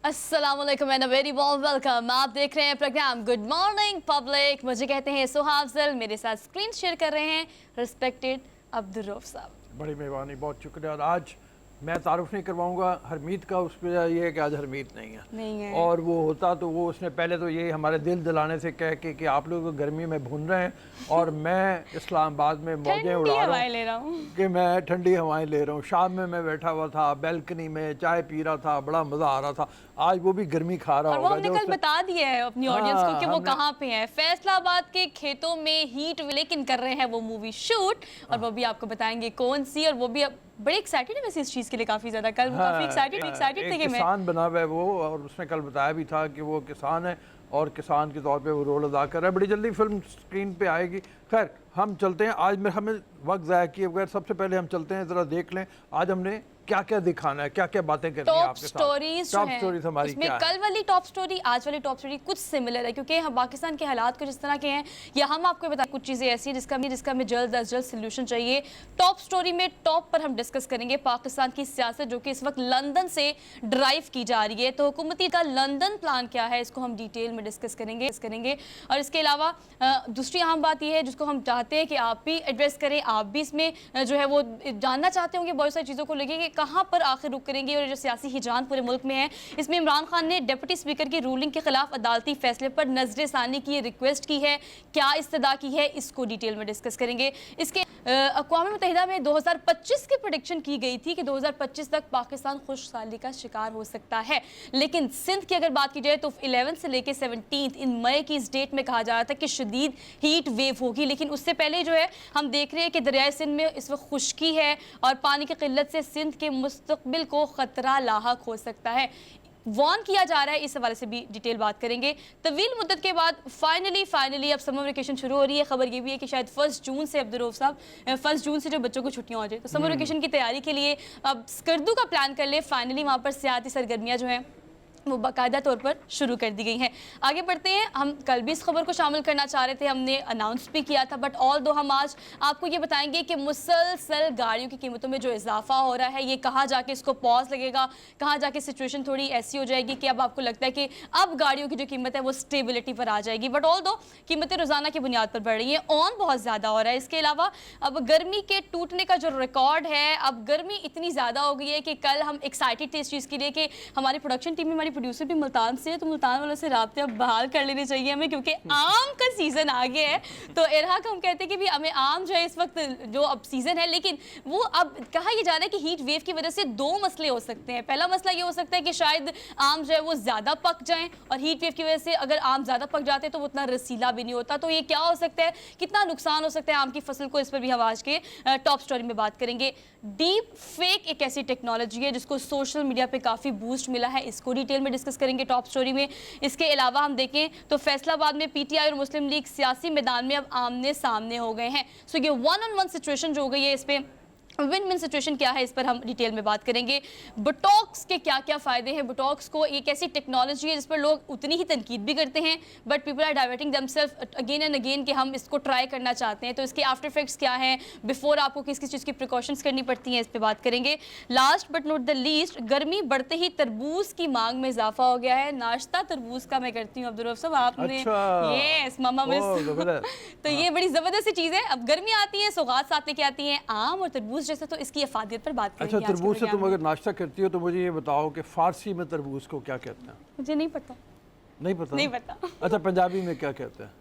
अस्सलामुअलैकुम and a very warm welcome. आप देख रहे हैं प्रोग्राम गुड मॉर्निंग पब्लिक। मुझे कहते हैं सुहा अफजल, मेरे साथ स्क्रीन शेयर कर रहे हैं रिस्पेक्टेड अब्दुल रऊफ साहब। बड़ी मेहरबानी, बहुत शुक्रिया। और आज मैं तारुफ नहीं करवाऊंगा हरमीत का, उस पर ये है कि आज हरमीत नहीं है और वो होता तो वो उसने पहले तो ये हमारे दिल दिलाने से कह के कि आप लोग तो गर्मी में भून रहे हैं और मैं इस्लामाबाद में मौजें उड़ा रहा हूँ कि मैं ठंडी हवाएं ले रहा हूँ। शाम में मैं बैठा हुआ था बैल्कनी में, चाय पी रहा था, बड़ा मज़ा आ रहा था। आज वो भी गर्मी खा रहा होगा। हमने कल बता दिया है अपनी ऑडियंस को कि वो कहाँ पे है। फैसलाबाद के खेतों में हीट लेकिन कर रहे हैं वो मूवी शूट, और वो भी आपको बताएंगे कौन सी। और वो भी बड़े एक्साइटेड है वैसे इस चीज के लिए, काफी ज्यादा कल काफी एक्साइटेड थे कि मैं किसान बना हुआ है वो, और उसने कल बताया भी था कि वो किसान है और किसान के तौर पे वो रोल अदा कर रहा है। बड़ी जल्दी फिल्म स्क्रीन पे आएगी। खैर हम चलते हैं, आज में हमें वक्त ज़ाया किए बगैर सबसे पहले हम चलते हैं, ज़रा देख लें आज हमने क्या क्या दिखाना है, क्या क्या बातें करनी है आपके साथ। टॉप स्टोरीज हमारी क्या है? कल वाली टॉप स्टोरी आज वाली टॉप स्टोरी कुछ सिमिलर है, क्योंकि हम पाकिस्तान के हालात कुछ इस तरह के हैं, या हम आपको बताएं कुछ चीज़ें ऐसी हैं जिसका हमें जल्द अज जल्द सोल्यूशन चाहिए। टॉप स्टोरी में टॉप पर हम डिस्कस करेंगे पाकिस्तान की सियासत, जो कि इस वक्त लंदन से ड्राइव की जा रही है। तो हुकूमती का लंदन प्लान क्या है, इसको हम डिटेल में डिस्कस करेंगे। और इसके अलावा दूसरी अहम बात यह है जिसको हम चाहते हैं कि आप भी एड्रेस करें, आप भी इसमें जो है वो जानना चाहते होंगे बहुत सारी चीज़ों को लेके कि कहाँ पर आखिर रुक करेंगे। और जो सियासी हिजान पूरे मुल्क में है, इसमें इमरान खान ने डिप्टी स्पीकर की रूलिंग के खिलाफ अदालती फैसले पर नजरसानी की रिक्वेस्ट की है, क्या इस्तदा की है, इसको डिटेल में डिस्कस करेंगे। इसके अक़वाम मुत्तहिदा में 2025 की प्रेडिक्शन की गई थी कि 2025 तक पाकिस्तान खुशहाली का शिकार हो सकता है, लेकिन सिंध की अगर बात की जाए तो 11 से लेकर 17 इन मई की इस डेट में कहा जा रहा था कि शदीद हीट वेव होगी। लेकिन उससे पहले जो है हम देख रहे हैं कि दरियाए सिंध में इस वक्त खुश्की है और पानी की किल्लत से सिंध के मुस्तकबिल को खतरा लाहक हो सकता है, वार्न किया जा रहा है। इस हवाले से भी डिटेल बात करेंगे। तवील मुद्दत के बाद फाइनली अब समर वेकेशन शुरू हो रही है। खबर ये भी है कि शायद 1 जून से अब्दुल रऊफ साहब 1 जून से जो बच्चों को छुट्टियां हो जाए, तो समर वेकेशन की तैयारी के लिए अब स्कर्दू का प्लान कर ले। फाइनली वहाँ पर सियाती सरगर्मियाँ जो हैं वो बाकायदा तौर पर शुरू कर दी गई हैं। आगे बढ़ते हैं, हम कल भी इस खबर को शामिल करना चाह रहे थे, हमने अनाउंस भी किया था, बट ऑल दो हम आज आपको ये बताएंगे कि मुसलसल गाड़ियों की कीमतों में जो इजाफा हो रहा है, ये कहाँ जाके इसको पॉज लगेगा, कहाँ जाके सिचुएशन थोड़ी ऐसी हो जाएगी कि अब आपको लगता है कि अब गाड़ियों की जो कीमत है वो स्टेबिलिटी पर आ जाएगी। बट ऑल दो कीमतें रोजाना की बुनियाद पर बढ़ रही हैं, ऑन बहुत ज़्यादा हो रहा है। इसके अलावा अब गर्मी के टूटने का जो रिकॉर्ड है, अब गर्मी इतनी ज़्यादा हो गई है कि कल हम एक्साइटेड थे इस चीज़ के लिए कि हमारी प्रोडक्शन टीम में हमारी प्रोड्यूसर भी मुल्तान से है, तो मुल्तान वालों से राब्ते अब बहाल कर लेने चाहिए हमें, क्योंकि आम का सीज़न आ गया है। तो इरहा को हम कहते हैं कि भी हमें आम जो है इस वक्त जो अब सीज़न है, लेकिन वो अब कहा यह जा रहा है कि हीट वेव की वजह से 2 मसले हो सकते हैं। पहला मसला ये हो सकता है कि शायद आम जो है वो ज़्यादा पक जाएँ, और हीट वेव की वजह से अगर आम ज़्यादा पक जाते हैं तो वो उतना रसीला भी नहीं होता। तो ये क्या हो सकता है, कितना नुकसान हो सकता है आम की फसल को, इस पर भी हम आज के टॉप स्टोरी में बात करेंगे। डीप फेक एक ऐसी टेक्नोलॉजी है जिसको सोशल मीडिया पे काफ़ी बूस्ट मिला है, इसको डिटेल में डिस्कस करेंगे टॉप स्टोरी में। इसके अलावा हम देखें तो फैसलाबाद में पीटीआई और मुस्लिम लीग सियासी मैदान में अब आमने सामने हो गए हैं। सो ये 1-on-1 सिचुएशन जो हो गई है, इस पे विन विन सिचुएशन क्या है, इस पर हम डिटेल में बात करेंगे। बोटॉक्स के क्या क्या फ़ायदे हैं। बोटॉक्स को एक ऐसी टेक्नोलॉजी है जिस पर लोग उतनी ही तनकीद भी करते हैं, but people are diverting themselves again and again कि हम इसको ट्राई करना चाहते हैं। तो इसके आफ्टर इफेक्ट्स क्या हैं, बिफोर आपको किस किस चीज़ की प्रिकॉशंस करनी पड़ती हैं, इस पर बात करेंगे। Last but not the least, गर्मी बढ़ते ही तरबूज की मांग में इजाफा हो गया है। नाश्ता तरबूज का मैं करती हूँ अब्दुल रऊफ साहब, आपने यस मामा मिस तो ये बड़ी ज़बरदस्त सी चीज़ है। अब गर्मी आती है, सौगात साथ लेके आती हैं आम और तरबूज जैसे, तो इसकी अफादियत पर बात करेंगे। अच्छा, तरबूज से तुम अगर नाश्ता करती हो तो मुझे ये बताओ कि फारसी में तरबूज को क्या कहते हैं? मुझे नहीं पता। नहीं पता? अच्छा, पंजाबी में क्या कहते हैं?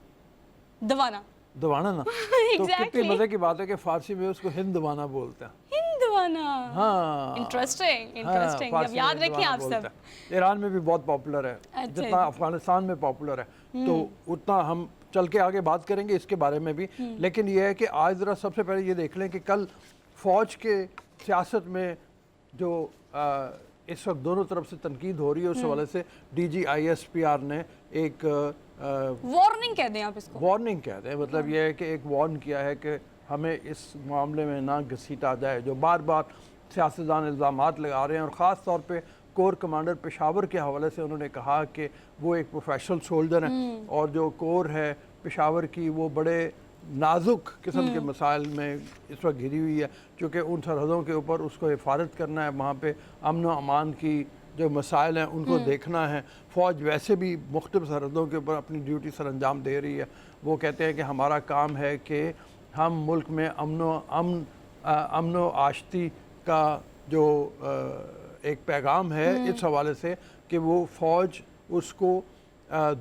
दवाना। दवाना ना तो कितनी मजे की बात है कि फारसी में उसको हिंदवाना बोलते हैं। हिंदवाना, हाँ, इंटरेस्टिंग। अब याद रखें आप सब। ईरान में भी बहुत पॉपुलर है, जितना अफगानिस्तान में पॉपुलर है, तो उतना हम चल के आगे बात करेंगे इसके बारे में भी। लेकिन ये है कि आज ज़रा सबसे पहले ये देख लें कि कल फ़ौज के सियासत में जो इस वक्त दोनों तरफ से तनकीद हो रही है, उस हवाले से DGISPR ने एक वार्निंग कह दें आप इसको, वार्निंग कह दें, मतलब ये है कि एक वार्न किया है कि हमें इस मामले में ना घसीटा जाए। जो बार बार सियासतदान इल्ज़ामात लगा रहे हैं, और ख़ास तौर पे कोर कमांडर पेशावर के हवाले से उन्होंने कहा कि वो एक प्रोफेशनल सोल्जर हैं, और जो कोर है पेशावर की वो बड़े नाजुक किस्म के मसाइल में इस वक्त घिरी हुई है, क्योंकि उन सरहदों के ऊपर उसको हिफाजत करना है, वहाँ पे अमन व अमान की जो मसाइल हैं उनको देखना है। फ़ौज वैसे भी मुख्तलिफ सरहदों के ऊपर अपनी ड्यूटी सर अंजाम दे रही है। वो कहते हैं कि हमारा काम है कि हम मुल्क में अमन व आशती का जो एक पैगाम है इस हवाले से कि वो फ़ौज उसको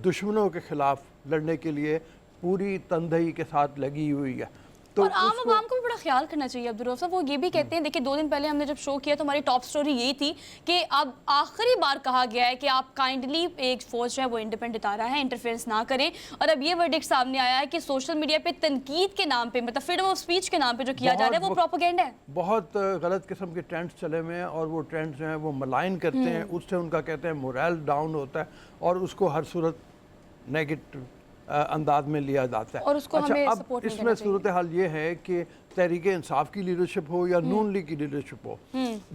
दुश्मनों के ख़िलाफ़ लड़ने के लिए पूरी तनदेही के साथ लगी हुई है। तो और आम आवाम को भी बड़ा ख्याल करना चाहिए अब्दुल रऊफ साहब। वो ये भी कहते हैं, देखिए 2 दिन पहले हमने जब शो किया तो हमारी टॉप स्टोरी यही थी कि अब आखिरी बार कहा गया है कि आप काइंडली एक फौज है वो इंडिपेंडेंट इदारा है, इंटरफेरेंस ना करें। और अब ये वर्डिक्ट सामने आया है कि सोशल मीडिया पे तनकीद के नाम पे, मतलब फ्रीडम ऑफ स्पीच के नाम पे जो किया जा रहा है वो प्रोपेगेंडा है। बहुत गलत किस्म के ट्रेंड्स चले हुए हैं और वो ट्रेंड्स जो हैं वो मलाइन करते हैं, उससे उनका कहते हैं मोरल डाउन होता है और उसको हर सूरत नेगेटिव अंदाज में लिया जाता है। और उसको अच्छा, हमें अब सपोर्ट नहीं इसमें सूरत हाल ये है कि तहरीक इंसाफ की लीडरशिप हो या नून लीग की लीडरशिप हो,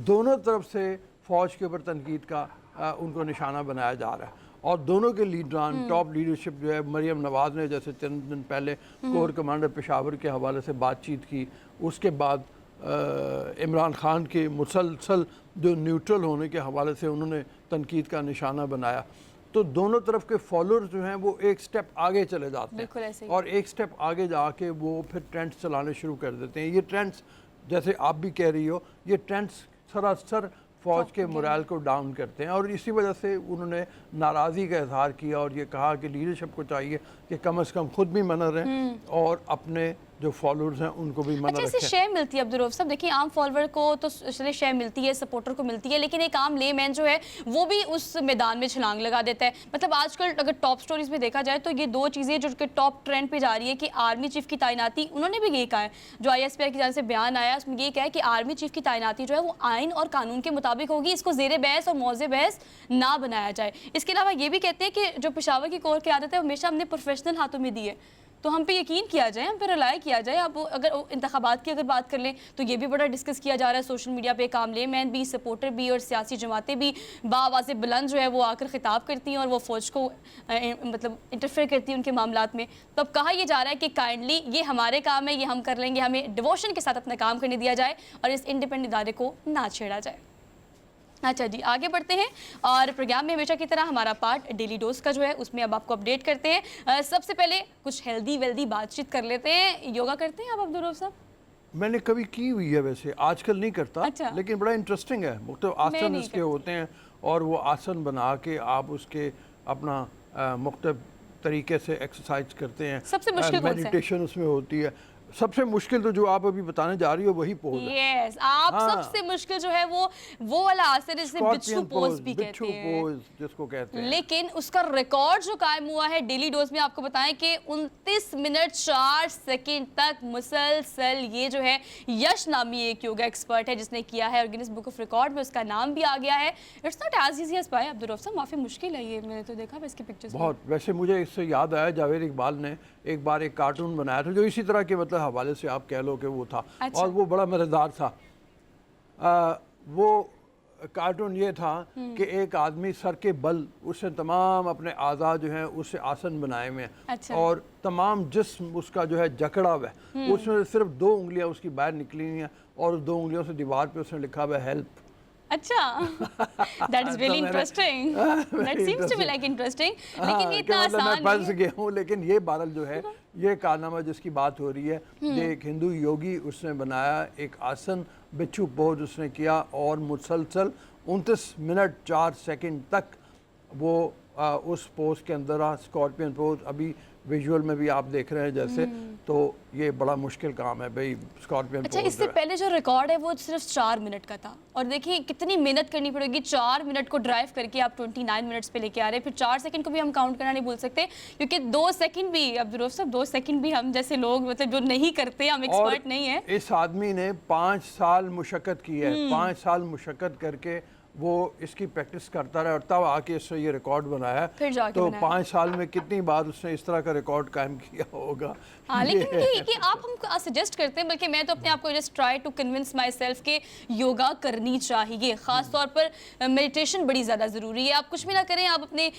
दोनों तरफ से फ़ौज के ऊपर तनकीद का उनको निशाना बनाया जा रहा है। और दोनों के लीडरान टॉप लीडरशिप जो है, मरियम नवाज़ ने जैसे चंद दिन पहले कोर कमांडर पेशावर के हवाले से बातचीत की, उसके बाद इमरान खान के मुसलसल जो न्यूट्रल होने के हवाले से उन्होंने तनकीद का निशाना बनाया। तो दोनों तरफ के फॉलोअर्स जो हैं वो एक स्टेप आगे चले जाते हैं और एक स्टेप आगे जाके वो फिर ट्रेंड्स चलाने शुरू कर देते हैं। ये ट्रेंड्स, जैसे आप भी कह रही हो, ये ट्रेंड्स सरासर फ़ौज के मोरल को डाउन करते हैं। और इसी वजह से उन्होंने नाराज़गी का इजहार किया और ये कहा कि लीडरशिप को चाहिए कि कम से कम खुद भी मना रहें और अपने जो फॉलोअर्स हैं उनको भी मना अच्छा, रखें। इससे शेयर मिलती है अब्दुल रऊफ साहब। देखिए आम फॉलोअर को तो चलिए शेयर मिलती है, सपोर्टर को मिलती है, लेकिन एक आम लेमैन जो है वो भी उस मैदान में छलांग लगा देता है। मतलब आजकल अगर टॉप स्टोरीज में देखा जाए तो ये 2 चीज़ें जो कि टॉप ट्रेंड पे जा रही है कि आर्मी चीफ की तैनाती, उन्होंने भी ये कहा है, जो ISPR की जान से बयान आया उसमें ये कहा है कि आर्मी चीफ की तैनाती जो है वो आइन और कानून के मुताबिक होगी, इसको ज़ेर बहस और मौज़े बहस ना बनाया जाए। इसके अलावा ये भी कहते हैं कि जो पेशावर की कोर की आदत है हमेशा हमने प्रोफेशनल हाथों में दी है, तो हम पे यकीन किया जाए, हम पे रिलाय किया जाए। अब अगर इंतखाबात की अगर बात कर लें तो ये भी बड़ा डिस्कस किया जा रहा है सोशल मीडिया पे। काम लेमैन भी, सपोर्टर भी और सियासी जमातें भी बावाज़ बुलंद जो है वो आकर खिताब करती हैं और वो फ़ौज को मतलब इंटरफेयर करती हैं उनके मामलात में। तो अब कहा यह जा रहा है कि काइंडली ये हमारे काम है, ये हम कर लेंगे, हमें डिवोशन के साथ अपना काम करने दिया जाए और इस इंडिपेंडेंट इदारे को ना छेड़ा जाए। अच्छा जी, आगे बढ़ते हैं और प्रोग्राम में हमेशा की तरह हमारा पार्ट डेली डोज का जो है उसमें अब आपको अपडेट करते हैं। सबसे पहले कुछ हेल्दी वेल्दी बातचीत कर लेते हैं। योगा करते हैं आप अब्दुल रऊफ साहब? मैंने कभी की हुई है, वैसे आजकल नहीं करता। अच्छा। लेकिन बड़ा इंटरेस्टिंग है। मुख्तलिफ आसन इसके होते हैं और वो आसन बना के आप उसके अपना मुख्तलिफ तरीके से एक्सरसाइज करते हैं। सबसे मुश्किल कौन सा है? मेडिटेशन उसमें होती है। सबसे मुश्किल तो जो आप अभी बताने जा रही हो वही पोज है। यस, आप सबसे मुश्किल जो है वो वाला आसन है जिसे बिच्छू पोज भी कहते हैं, पोज जिसको कहते हैं। लेकिन उसका रिकॉर्ड जो कायम हुआ है डेली डोज में, आपको बताएं कि 29 मिनट 4 सेकंड तक मुसलसल ये जो है यश नामी एक योगा एक्सपर्ट है जिसने किया है और गिनीज बुक ऑफ रिकॉर्ड में उसका नाम भी आ गया है। It's not as easy as pie Abdul Rauf साहब, काफी मुश्किल है ये, मैंने तो देखा इसकी पिक्चर्स बहुत। वैसे मुझे इससे याद आया, जावेद इकबाल ने एक बार एक कार्टून बनाया था जो इसी तरह के मतलब हवाले से आप कह लो कि वो था। अच्छा। और वो बड़ा मज़ेदार था। वो कार्टून ये था कि एक आदमी सर के बल उससे तमाम अपने आज़ा जो हैं उससे आसन बनाए हुए हैं। अच्छा। और तमाम जिस्म उसका जो है जकड़ा हुआ है, उसमें सिर्फ 2 उंगलियां उसकी बाहर निकली हुई हैं और 2 उंगलियों से दीवार पे उसने लिखा हुआ है हेल्प। अच्छा, that is really interesting, that seems to be like interesting. लेकिन ये इतना आसान मैं फंस नहीं है। गया हूँ। लेकिन ये बहरहाल जो है ये कारनामा जिसकी बात हो रही है, ये एक हिंदू योगी उसने बनाया एक आसन, बिच्छू पोज उसने किया और मुसलसल 29 मिनट 4 सेकंड तक वो उस पोज के अंदर रहा, स्कॉर्पियन पोज। अभी विजुअल में भी आप देख रहे हैं जैसे, तो ये बड़ा मुश्किल काम है भाई स्कॉर्पियन अच्छा, पोज। इससे पहले जो रिकॉर्ड है वो सिर्फ 4 मिनट का था और देखिए कितनी मेहनत करनी पड़ेगी। 4 मिनट को ड्राइव करके आप 29 मिनट्स पे लेके आ रहे हैं। फिर 4 सेकंड को भी हम काउंट करना नहीं भूल सकते, क्योंकि 2 सेकंड भी अब्दुल रऊफ साहब 2 सेकंड भी हम जैसे लोग मतलब जो नहीं करते, हम एक्सपर्ट नहीं है। इस आदमी ने 5 साल मुशक्कत की है। 5 साल मुशक्कत करके वो इसकी प्रैक्टिस करता रहा और तब आके इसने ये रिकॉर्ड बनाया। फिर जाके तो बनाया। 5 साल में कितनी बार उसने इस तरह का रिकॉर्ड कायम किया होगा। हाँ, लेकिन कि आप हमको सजेस्ट करते हैं, बल्कि मैं तो अपने आप को just try to convince myself के योगा करनी चाहिए। ख़ास तौर पर मेडिटेशन बड़ी ज़्यादा ज़रूरी है। आप कुछ भी ना करें, आप अपने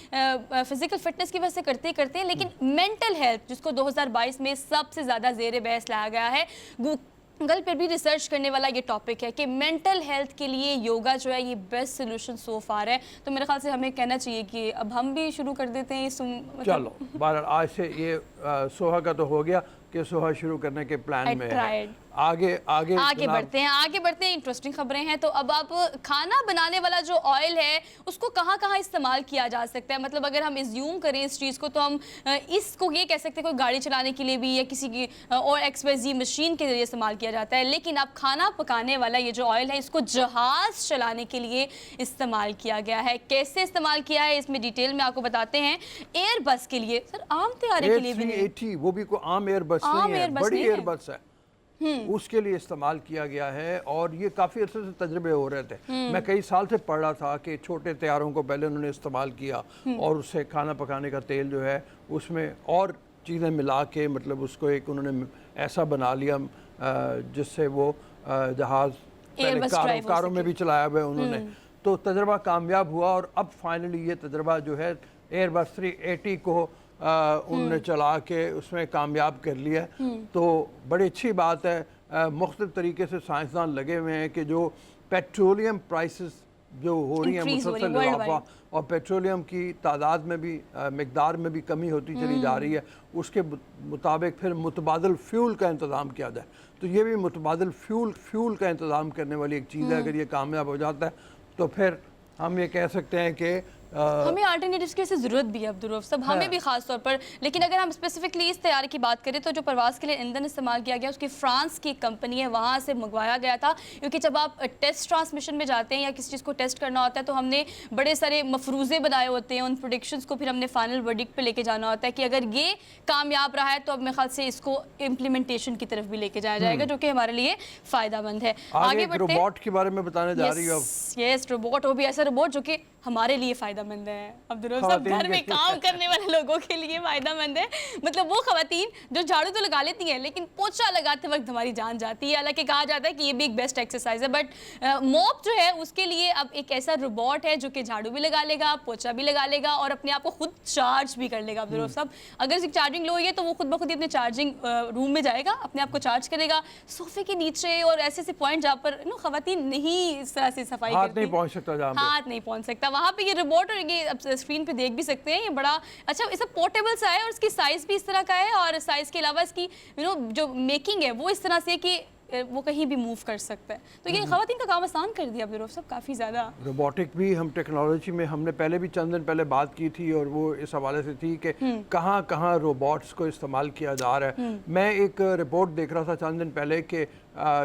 फिजिकल फिटनेस की वजह से करते ही करते हैं, लेकिन मेंटल हेल्थ जिसको 2022 में सबसे ज़्यादा ज़ेर बहस लाया गया है, गल पर भी रिसर्च करने वाला ये टॉपिक है कि मेंटल हेल्थ के लिए योगा जो है ये बेस्ट सोल्यूशन सो फार है। तो मेरे ख्याल से हमें कहना चाहिए कि अब हम भी शुरू कर देते हैं इस चलो बहरहाल आज से ये सोहा का तो हो गया कि सोहा शुरू करने के प्लान में है। आगे बढ़ते हैं इंटरेस्टिंग खबरें हैं। तो अब आप खाना बनाने वाला जो ऑयल है उसको कहाँ कहाँ इस्तेमाल किया जा सकता है, मतलब अगर हम इज्यूम करें इस चीज़ को तो हम इसको ये कह सकते हैं कोई गाड़ी चलाने के लिए भी या किसी की और XYZ मशीन के जरिए इस्तेमाल किया जाता है। लेकिन अब खाना पकाने वाला ये जो ऑयल है इसको जहाज़ चलाने के लिए इस्तेमाल किया गया है। कैसे इस्तेमाल किया है इसमें डिटेल में आपको बताते हैं। एयरबस के लिए सर, आम तैयारी के लिए भी नहीं, वो भी कोई आम एयरबस नहीं है, बड़ी एयरबस है, उसके लिए इस्तेमाल किया गया है। और ये काफ़ी अर्से से तजर्बे हो रहे थे। मैं कई साल से पढ़ रहा था कि छोटे तैयारों को पहले उन्होंने इस्तेमाल किया और उससे खाना पकाने का तेल जो है उसमें और चीज़ें मिला के मतलब उसको एक उन्होंने ऐसा बना लिया जिससे वो जहाज़ पहले कारों में भी चलाया हुआ है उन्होंने। तो तजर्बा कामयाब हुआ और अब फाइनली ये तजर्बा जो है एयरबस 380 को उनने चला के उसमें कामयाब कर लिया। तो बड़ी अच्छी बात है। मुख्तलिफ तरीके से साइंसदान लगे हुए हैं कि जो पेट्रोलियम प्राइसेस जो हो रही हैं मुसलसल इजाफा और पेट्रोलियम की तादाद में भी मिकदार में भी कमी होती चली जा रही है, उसके मुताबिक फिर मुतबादिल फ्यूल का इंतज़ाम किया जाए। तो ये भी मुतबादिल फ्यूल का इंतज़ाम करने वाली एक चीज़ है। अगर ये कामयाब हो जाता है तो फिर हम ये कह सकते हैं कि हमें अल्टरनेटिव्स की ज़रूरत भी है अब्दुर्रऊफ साहब, हमें भी खास तौर पर। लेकिन अगर हम स्पेसिफिकली इस तैयारी की बात करें तो जो प्रवास के लिए ईंधन इस्तेमाल किया गया उसकी फ्रांस की कंपनी है, वहाँ से मंगवाया गया था। क्योंकि जब आप टेस्ट ट्रांसमिशन में जाते हैं या किसी चीज़ को टेस्ट करना होता है तो हमने बड़े सारे मफरूज़े बनाए होते हैं, उन प्रोडिक्शंस को फिर हमने फाइनल वर्डिक्ट पे लेके जाना होता है कि अगर ये कामयाब रहा है तो अब मेरे ख्याल से इसको इम्प्लीमेंटेशन की तरफ भी लेके जाया जाएगा, जो कि हमारे लिए फ़ायदेमंद है। आगे बढ़ते हैं, रोबोट के बारे में बताने जा रही हूँ। यस, रोबोट, वो भी ऐसा रोबोट जो कि हमारे लिए फ़ायदेमंद है अब्दुर्रऊफ साहब, घर में काम करने वाले लोगों के लिए फ़ायदेमंद है। मतलब वो ख़वातीन जो झाड़ू तो लगा लेती हैं लेकिन पोछा लगाते वक्त हमारी जान जाती है। हालांकि कहा जाता है कि ये भी एक बेस्ट एक्सरसाइज है, बट मॉप जो है उसके लिए अब एक ऐसा रोबोट है जो कि झाड़ू भी लगा लेगा, पोछा भी लगा लेगा और अपने आप को खुद चार्ज भी कर लेगा अब्दुर्रऊफ साहब। अगर उसकी चार्जिंग लो है तो वो खुद ब खुद ही अपने चार्जिंग रूम में जाएगा, अपने आप को चार्ज करेगा, सोफे के नीचे और ऐसे ऐसे पॉइंट जहाँ पर ख़वातीन नहीं इस तरह से सफाई हाथ नहीं पहुँच सकता, हाथ नहीं पहुँच सकता, वहाँ पे ये रोबोट, और ये अब स्क्रीन पे देख भी सकते हैं, ये बड़ा अच्छा इसे पोर्टेबल सा है और इसकी साइज़ भी इस तरह का है। और साइज़ के अलावा इसकी जो मेकिंग है वो इस तरह से कि वो कहीं भी मूव कर सकता है। तो ये ख़वातीन का काम आसान कर दिया अब्दुर्रऊफ साहब काफ़ी ज़्यादा। रोबोटिक भी हम टेक्नोलॉजी में हमने पहले भी चंद दिन पहले बात की थी और वो इस हवाले से थी कि कहाँ कहाँ रोबोट्स को इस्तेमाल किया जा रहा है। मैं एक रिपोर्ट देख रहा था चंद दिन पहले कि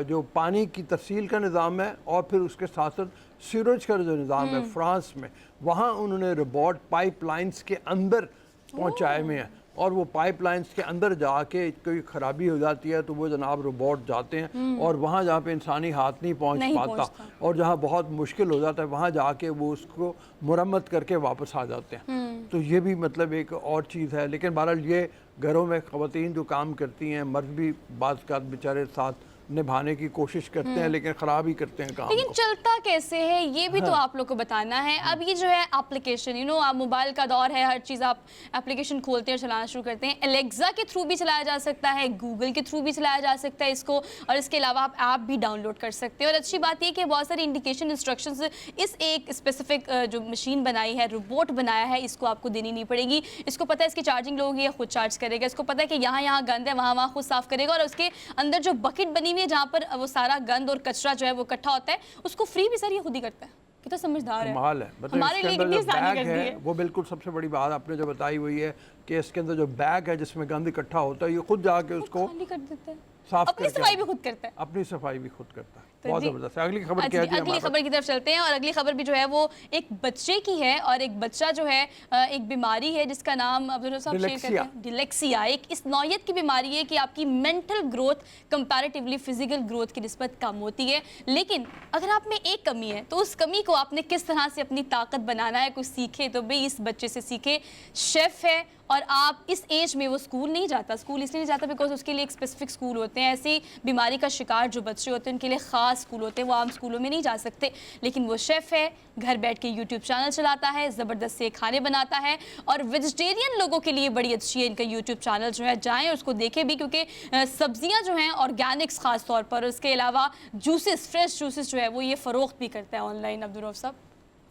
जो पानी की तफसील का निज़ाम है और फिर उसके साथ साथ सीवरेज का जो निज़ाम है फ्रांस में, वहाँ उन्होंने रोबोट पाइपलाइंस के अंदर पहुँचाए हुए हैं और वो पाइपलाइंस के अंदर जाके कोई ख़राबी हो जाती है तो वो जनाब रोबोट जाते हैं और वहाँ जहाँ पे इंसानी हाथ नहीं पहुँच पाता और जहाँ बहुत मुश्किल हो जाता है वहाँ जाके वो उसको मुरम्मत करके वापस आ जाते हैं। तो ये भी मतलब एक और चीज़ है। लेकिन बहरहाल ये घरों में ख़वातीन जो काम करती हैं, मर्द भी बाज़ का बेचारे साथ निभाने की कोशिश करते हैं लेकिन ख़राब ही करते हैं काम। लेकिन चलता कैसे है ये भी तो आप लोग को बताना है। अब ये जो है एप्लीकेशन, आप मोबाइल का दौर है, हर चीज़ आप एप्लीकेशन खोलते हैं, चलाना शुरू करते हैं। एलेक्सा के थ्रू भी चलाया जा सकता है, गूगल के थ्रू भी चलाया जा सकता है इसको, और इसके अलावा आप ऐप भी डाउनलोड कर सकते हैं। और अच्छी बात ये कि बहुत सारी इंडिकेशन इंस्ट्रक्शंस इस एक स्पेसिफिक जो मशीन बनाई है, रोबोट बनाया है, इसको आपको देनी नहीं पड़ेगी। इसको पता है इसकी चार्जिंग लोगे या खुद चार्ज करेगा, इसको पता है कि यहाँ गंद है वहाँ खुद साफ करेगा, और उसके अंदर जो बकेट बनी जहाँ पर वो सारा गंद और कचरा जो है वो इकट्ठा होता है उसको फ्री भी सर ये खुद ही करता है। कितना समझदार है, कमाल है। मतलब हमारे लिए कितनी आसानी कर दी है। वो बिल्कुल सबसे बड़ी बात आपने जो बताई हुई है कि इसके अंदर जो बैग है जिसमें गंद इकट्ठा होता है ये खुद जाके उसको खाली कर देता है, साफ अपनी सफाई भी खुद करता है, अपनी सफाई भी खुद करता है। तो बहुत ज़बरदस्त। अगली खबर क्या है? अगली खबर की तरफ चलते हैं। और अगली खबर भी जो है वो एक बच्चे की है, और एक बच्चा जो है एक बीमारी है जिसका नाम अब्दुल्ला साहब शेयर करते हैं, डिलेक्सिया। एक इस नौयत की बीमारी है कि आपकी mental growth comparatively physical growth की निस्बत कम होती है। लेकिन अगर आप में एक कमी है तो उस कमी को आपने किस तरह से अपनी ताकत बनाना है, कुछ सीखे तो भाई इस बच्चे से सीखे। शेफ़ है और आप इस एज में वो स्कूल नहीं जाता। स्कूल इसलिए नहीं जाता बिकॉज उसके लिए एक स्पेसिफिक स्कूल होते हैं। ऐसी बीमारी का शिकार जो बच्चे होते हैं उनके लिए ख़ास स्कूल होते हैं, वो आम स्कूलों में नहीं जा सकते। लेकिन वो शेफ़ है, घर बैठ के यूट्यूब चैनल चलाता है, ज़बरदस्त से खाने बनाता है, और वेजिटेरियन लोगों के लिए बड़ी अच्छी है इनका यूट्यूब चैनल जो है, जाएँ और उसको देखें भी, क्योंकि सब्जियाँ जो हैं ऑर्गेनिक्स ख़ास तौर पर, उसके अलावा जूसेस, फ्रेश जूसेस जो है वो ये फ़रोख्त भी करता है ऑनलाइन अब्दुल रऊफ साहब।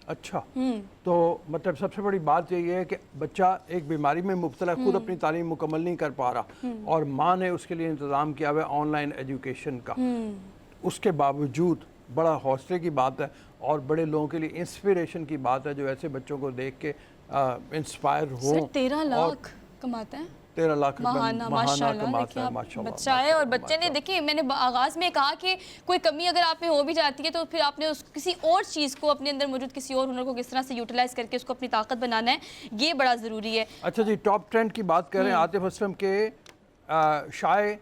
अच्छा, तो मतलब सबसे बड़ी बात यही है कि बच्चा एक बीमारी में मुब्तला, खुद अपनी तालीम मुकम्मल नहीं कर पा रहा और माँ ने उसके लिए इंतज़ाम किया हुआ है ऑनलाइन एजुकेशन का। उसके बावजूद बड़ा हौसले की बात है और बड़े लोगों के लिए इंस्पिरेशन की बात है जो ऐसे बच्चों को देख के इंस्पायर हो। 13 लाख कमाता है 13 लाख महाना, माशाल्लाह, कमाता है, माशाल्लाह। बच्चा है और बच्चे ने, देखिए मैंने आगाज़ में कहा कि कोई कमी अगर आप में हो भी जाती है तो फिर आपने उस किसी और चीज़ को, अपने अंदर मौजूद किसी और हुनर को किस तरह से यूटिलाइज़ करके उसको अपनी ताकत बनाना है, ये बड़ा ज़रूरी है। अच्छा जी, टॉप ट्रेंड की बात कर रहे हैं। आतिफ असलम के शाये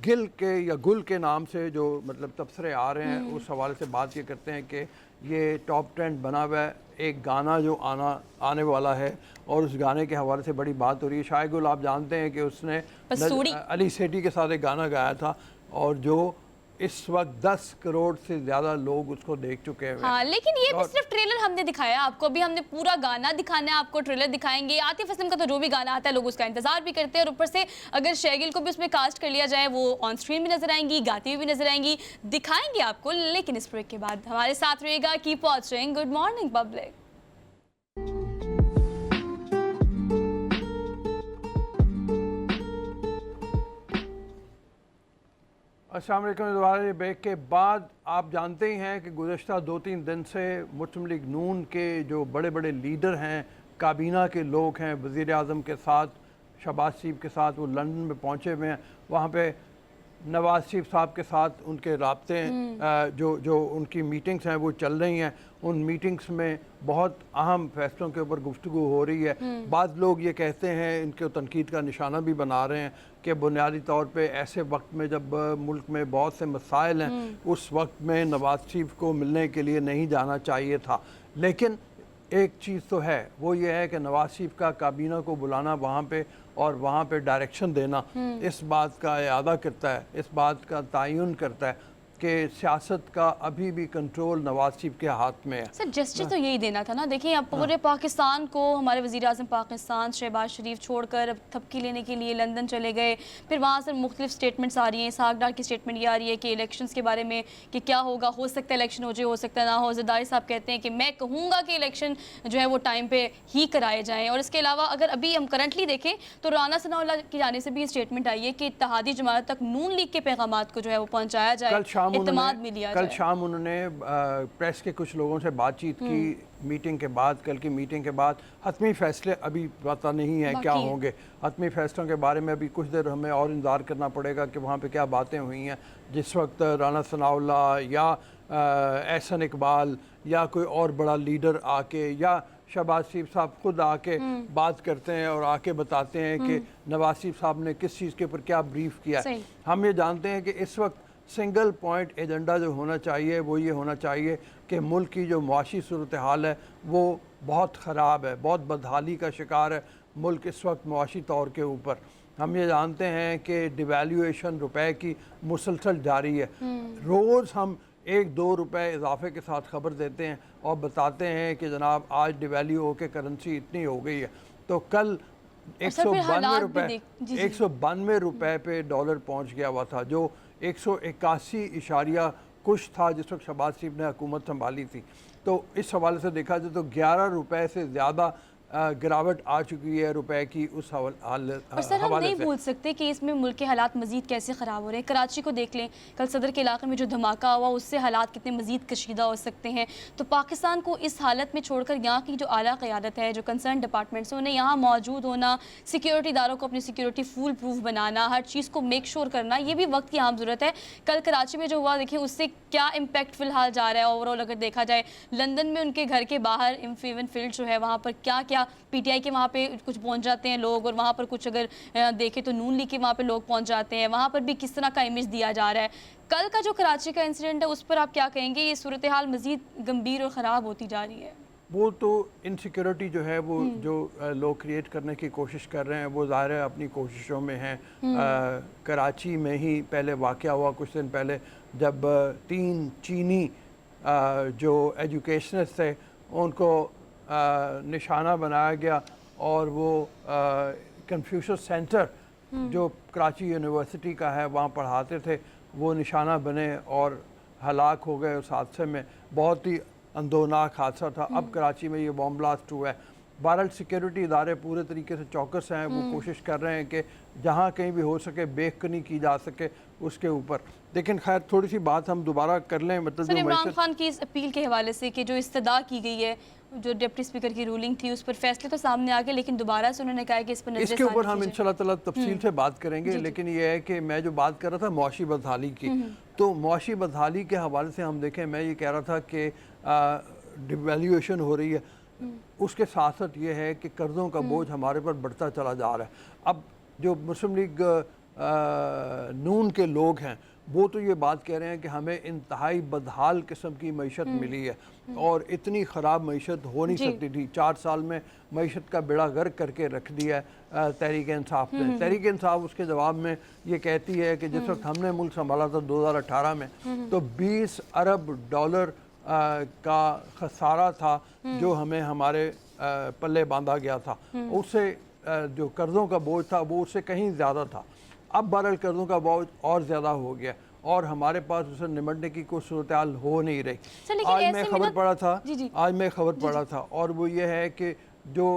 गिल के या गुल के नाम से जो मतलब तबसरे आ रहे हैं, उस हवाले से बात ये करते हैं कि ये टॉप ट्रेंड बना हुआ है एक गाना जो आने वाला है और उस गाने के हवाले से बड़ी बात हो रही है। शाये गुल आप जानते हैं कि उसने अली सेठी के साथ एक गाना गाया था और जो इस वक्त 10 करोड़ से ज़्यादा लोग उसको देख चुके हैं। हाँ, लेकिन ये भी सिर्फ ट्रेलर हमने दिखाया आपको, अभी हमने पूरा गाना दिखाना है आपको, ट्रेलर दिखाएंगे। आतिफ असलम का तो जो भी गाना आता है लोग उसका इंतजार भी करते हैं और ऊपर से अगर शैगिल को भी उसमें कास्ट कर लिया जाए, वो ऑन स्क्रीन भी नजर आएंगी, गाती हुई भी नजर आएंगी, दिखाएंगे आपको। लेकिन इस ब्रेक के बाद हमारे साथ रहेगा keep watching good morning public. अस्सलाम वालेकुम। दोबारा ब्रेक के बाद आप जानते ही हैं कि गुज़श्ता 2-3 दिन से मुस्लिम लीग नून के जो बड़े बड़े लीडर हैं, काबीना के लोग हैं, वज़ीर आज़म के साथ, शहबाज शरीफ के साथ, वो लंदन में पहुँचे हुए हैं। वहाँ पे नवाज़ शरीफ साहब के साथ उनके राब्ते जो उनकी मीटिंग्स हैं वो चल रही हैं। उन मीटिंग्स में बहुत अहम फैसलों के ऊपर गुफ्तगू हो रही है। बाद लोग ये कहते हैं, इनके तनकीद का निशाना भी बना रहे हैं कि बुनियादी तौर पे ऐसे वक्त में जब मुल्क में बहुत से मसाइल हैं, उस वक्त में नवाज़ शरीफ को मिलने के लिए नहीं जाना चाहिए था। लेकिन एक चीज़ तो है, वो ये है कि नवाज़ शरीफ का काबीना को बुलाना वहाँ पे और वहाँ पे डायरेक्शन देना इस बात का इआदा करता है, इस बात का तयन करता है कि सियासत का अभी भी कंट्रोल नवाज शरीफ के हाथ में है। सर जस्टिस तो यही देना था ना। देखिए अब पूरे पाकिस्तान को हमारे वज़ीर आज़म पाकिस्तान शहबाज शरीफ छोड़कर अब थपकी लेने के लिए लंदन चले गए, फिर वहाँ से मुख्तलिफ स्टेटमेंट्स आ रही हैं। इसहाक डार की स्टेटमेंट ये आ रही है कि इलेक्शंस के बारे में कि क्या होगा, हो सकता है इलेक्शन हो जाए, हो सकता है ना हो। ज़रदारी साहब कहते हैं कि मैं कहूँगा कि इलेक्शन जो है वो टाइम पर ही कराए जाएँ। और इसके अलावा अगर अभी हम करंटली देखें तो राना सनाउल्लाह की जाने से भी ये स्टेटमेंट आई है कि इत्तेहादी जमात तक नून लीग के पैगामात को जो है वो पहुँचाया जाए, इत्तेमाद में लिया जाए। कल शाम उन्होंने प्रेस के कुछ लोगों से बातचीत की मीटिंग के बाद, कल की मीटिंग के बाद। हतमी फैसले अभी पता नहीं है क्या होंगे, हतमी फैसलों के बारे में अभी कुछ देर हमें और इंतज़ार करना पड़ेगा कि वहाँ पे क्या बातें हुई हैं। जिस वक्त राना सनाउल्लाह या एहसन इकबाल या कोई और बड़ा लीडर आके या शहबाज शरीफ साहब खुद आके बात करते हैं और आके बताते हैं कि नवाज शरीफ साहब ने किस चीज़ के ऊपर क्या ब्रीफ किया है। हम ये जानते हैं कि इस वक्त सिंगल पॉइंट एजेंडा जो होना चाहिए वो ये होना चाहिए कि मुल्क की जो मुआशी सूरत हाल है वो बहुत ख़राब है, बहुत बदहाली का शिकार है मुल्क इस वक्त मुआशी तौर के ऊपर। हम ये जानते हैं कि डिवैल्यूएशन रुपए की मुसलसल जारी है। रोज़ हम 1-2 रुपए इजाफे के साथ ख़बर देते हैं और बताते हैं कि जनाब आज डिवैल्यू होकर करेंसी इतनी हो गई है। तो कल 192 रुपए पे डॉलर पहुंच गया हुआ था, जो 181 कुछ था जिस वक्त शहबाज शरीफ ने हुकूमत संभाली थी। तो इस हवाले से देखा जाए तो 11 रुपए से ज़्यादा गिरावट आ चुकी है रुपए की उस हवाले और सर हम नहीं भूल सकते कि इसमें मुल्क के हालात मजीद कैसे ख़राब हो रहे हैं। कराची को देख लें, कल सदर के इलाके में जो धमाका हुआ उससे हालात कितने मजीद कशीदा हो सकते हैं। तो पाकिस्तान को इस हालत में छोड़कर यहाँ की जो आला क़यादत है, जो कंसर्न डिपार्टमेंट्स हैं, उन्हें यहाँ मौजूद होना, सिक्योरिटी इदारों को अपनी सिक्योरिटी फुल प्रूफ बनाना, हर चीज़ को मेक श्योर करना, ये भी वक्त की अहम ज़रूरत है। कल कराची में जो हुआ देखिए उससे क्या इम्पैक्ट फ़िलहाल जा रहा है ओवरऑल अगर देखा जाए। लंदन में उनके घर के बाहर इम्फीवन फील्ड जो है वहाँ पर क्या क्या पीटीआई के वहाँ पे कुछ पहुँच जाते हैं लोग, और वहाँ पर कुछ अगर देखें तो नून लीग के वहाँ पे लोग पहुँच जाते हैं। वहाँ पर भी किस तरह का इमेज दिया जा रहा है। कल का जो कराची का इंसिडेंट है उस पर आप क्या कहेंगे? ये सूरत हाल मज़ीद गंभीर और ख़राब होती जा रही है। वो तो इनसिक्योरिटी जो है वो जो लोग क्रिएट करने की कोशिश कर रहे हैं वो ज़ाहिर है अपनी कोशिशों में हैं। कराची में ही पहले वाक़या हुआ कुछ दिन पहले जब 3 चीनी जो एजुकेशनिस्ट थे उनको निशाना बनाया गया और वो कन्फ्यूशस सेंटर जो कराची यूनिवर्सिटी का है वहाँ पढ़ाते थे वो निशाना बने और हलाक हो गए उस हादसे में। बहुत ही अंदोनाक हादसा था। अब कराची में ये बॉम्ब ब्लास्ट हुआ है। बहरहाल सिक्योरिटी इदारे पूरे तरीके से चौकस हैं। वो कोशिश कर रहे हैं कि जहाँ कहीं भी हो सके बेखनी की जा सके उसके ऊपर। लेकिन खैर थोड़ी सी बात हम दोबारा कर लें, मतलब सर इमरान खान की इस अपील के हवाले से कि जो इस्तदा की गई है, जो डिप्टी स्पीकर की रूलिंग थी, उस पर फैसले तो सामने आ गए लेकिन दोबारा से उन्होंने कहा कि इस पर इसके ऊपर हम इंशाल्लाह ताला तफसील से बात करेंगे। लेकिन ये है कि मैं जो बात कर रहा था मुआशी बदहाली की, तो मुआशी बदहाली के हवाले से हम देखें, मैं ये कह रहा था कि डिवैल्यूएशन हो रही है, उसके साथ साथ ये है कि कर्ज़ों का बोझ हमारे पर बढ़ता चला जा रहा है। अब जो मुस्लिम लीग नून के लोग हैं वो तो ये बात कह रहे हैं कि हमें इंतहाई बदहाल किस्म की मईशत मिली है और इतनी ख़राब मईशत हो नहीं सकती थी। 4 साल में मईशत का बेड़ा गर्क करके रख दिया है तहरीक इंसाफ ने। तहरीक इंसाफ उसके जवाब में ये कहती है कि जिस वक्त हमने मुल्क संभाला था 2018 में तो 20 अरब डॉलर का खसारा था जो हमें हमारे पल्ले बांधा गया था। उससे जो कर्ज़ों का बोझ था वो उससे कहीं ज़्यादा था। अब बहरहाल कर्ज़ों का बोझ और ज़्यादा हो गया और हमारे पास उसे निमटने की कोई सूरत हाल हो नहीं रही। आज मैं खबर पढ़ा था और वो ये है कि जो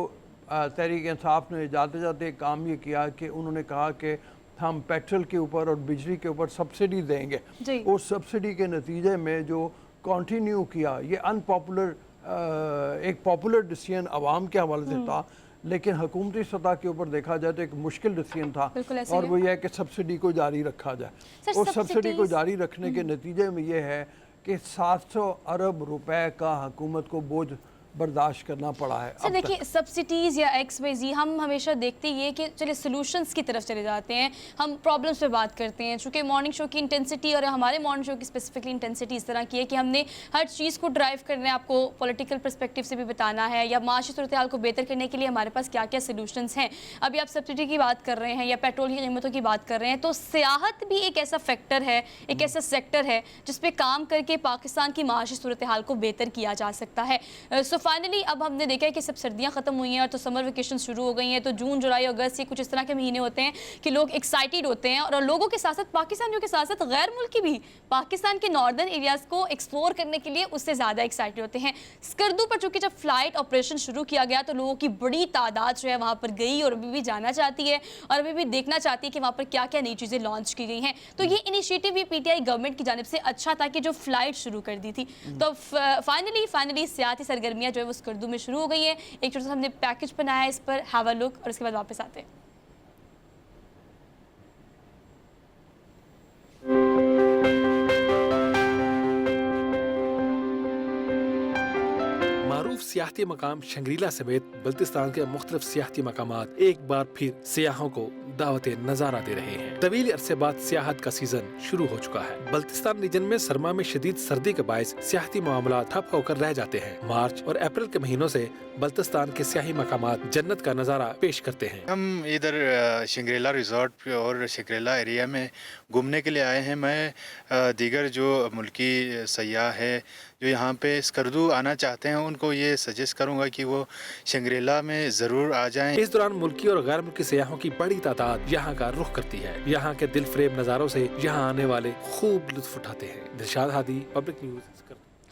तहरीक इंसाफ ने जाते जाते काम ये किया कि उन्होंने कहा कि हम पेट्रोल के ऊपर और बिजली के ऊपर सब्सिडी देंगे। उस सब्सिडी के नतीजे में जो कंटिन्यू किया, ये अनपॉपुलर एक पॉपुलर डिसीजन आवाम के हवाले से था लेकिन हुकूमती सतह के ऊपर देखा जाए तो एक मुश्किल डिसीजन था और वो ये है कि सब्सिडी को जारी रखा जाए। उस सब्सिडी को जारी रखने के नतीजे में ये है कि 700 अरब रुपए का हुकूमत को बोझ बर्दाश्त करना पड़ा है। सर देखिए, सब्सिडीज़ या XYZ हम हमेशा देखते ये कि चलिए सॉल्यूशंस की तरफ चले जाते हैं, हम प्रॉब्लम्स पे बात करते हैं। चूँकि मॉर्निंग शो की इंटेंसिटी और हमारे मॉर्निंग शो की स्पेसिफिकली इंटेंसिटी इस तरह की है कि हमने हर चीज़ को ड्राइव करना है, आपको पॉलिटिकल पर्सपेक्टिव से भी बताना है या माशी सूरत हाल को बेहतर करने के लिए हमारे पास क्या क्या सोल्यूशंस हैं। अभी आप सब्सिडी की बात कर रहे हैं या पेट्रोल की कीमतों की बात कर रहे हैं, तो सियाहत भी एक ऐसा फैक्टर है, एक ऐसा सेक्टर है जिस पे काम करके पाकिस्तान की माशी सूरत हाल को बेहतर किया जा सकता है। सो फाइनली अब हमने देखा है कि सब सर्दियां खत्म हुई हैं और तो समर वेकेशन शुरू हो गई हैं, तो जून जुलाई अगस्त ये कुछ इस तरह के महीने होते हैं कि लोग एक्साइटेड होते हैं और लोगों के साथ साथ पाकिस्तानियों के साथ साथ गैर मुल्की भी पाकिस्तान के नॉर्दर्न एरियाज़ को एक्सप्लोर करने के लिए उससे ज़्यादा एक्साइटेड होते हैं। स्कर्दू पर चूँकि जब फ्लाइट ऑपरेशन शुरू किया गया तो लोगों की बड़ी तादाद जो है वहाँ पर गई और अभी भी जाना चाहती है और अभी भी देखना चाहती है कि वहाँ पर क्या क्या नई चीज़ें लॉन्च की गई हैं। तो ये इनिशिएटिव भी PTI गवर्नमेंट की जानिब से अच्छा था कि जो फ्लाइट शुरू कर दी थी। तो फाइनली सियासी सरगर्मियाँ जो है वो स्कर्दू में शुरू हो गई है। एक छोटा सा हमने पैकेज बनाया है, इस पर हैव अ लुक और इसके बाद वापस आते हैं। मारूफ सियाहती मकाम शंग्रीला समेत बल्तिस्तान के मुख्तलिफ सियाहती मकामात एक बार फिर सियाहों को दावत नजारा दे रहे हैं। तवील अरसे बाद सियाहत का सीजन शुरू हो चुका है। बल्तिस्तान रीजन में सरमा में शदीद सर्दी के बायस सियाहती मामला ठप होकर रह जाते हैं। मार्च और अप्रैल के महीनों से बल्तिस्तान के सियाही मकामात जन्नत का नजारा पेश करते हैं। हम इधर शंग्रीला रिजॉर्ट और शंग्रीला एरिया में घूमने के लिए आए हैं। मैं दीगर जो मुल्की सयाह है जो यहाँ पे स्कर्दू आना चाहते हैं उनको ये सजेस्ट करूँगा कि वो शंग्रीला में ज़रूर आ जाएं। इस दौरान मुल्की और गैर मुल्की सयाहों की बड़ी तादाद यहाँ का रुख करती है। यहाँ के दिल फरेब नज़ारों से यहाँ आने वाले खूब लुत्फ उठाते हैं। Dilshad Hadi, public news.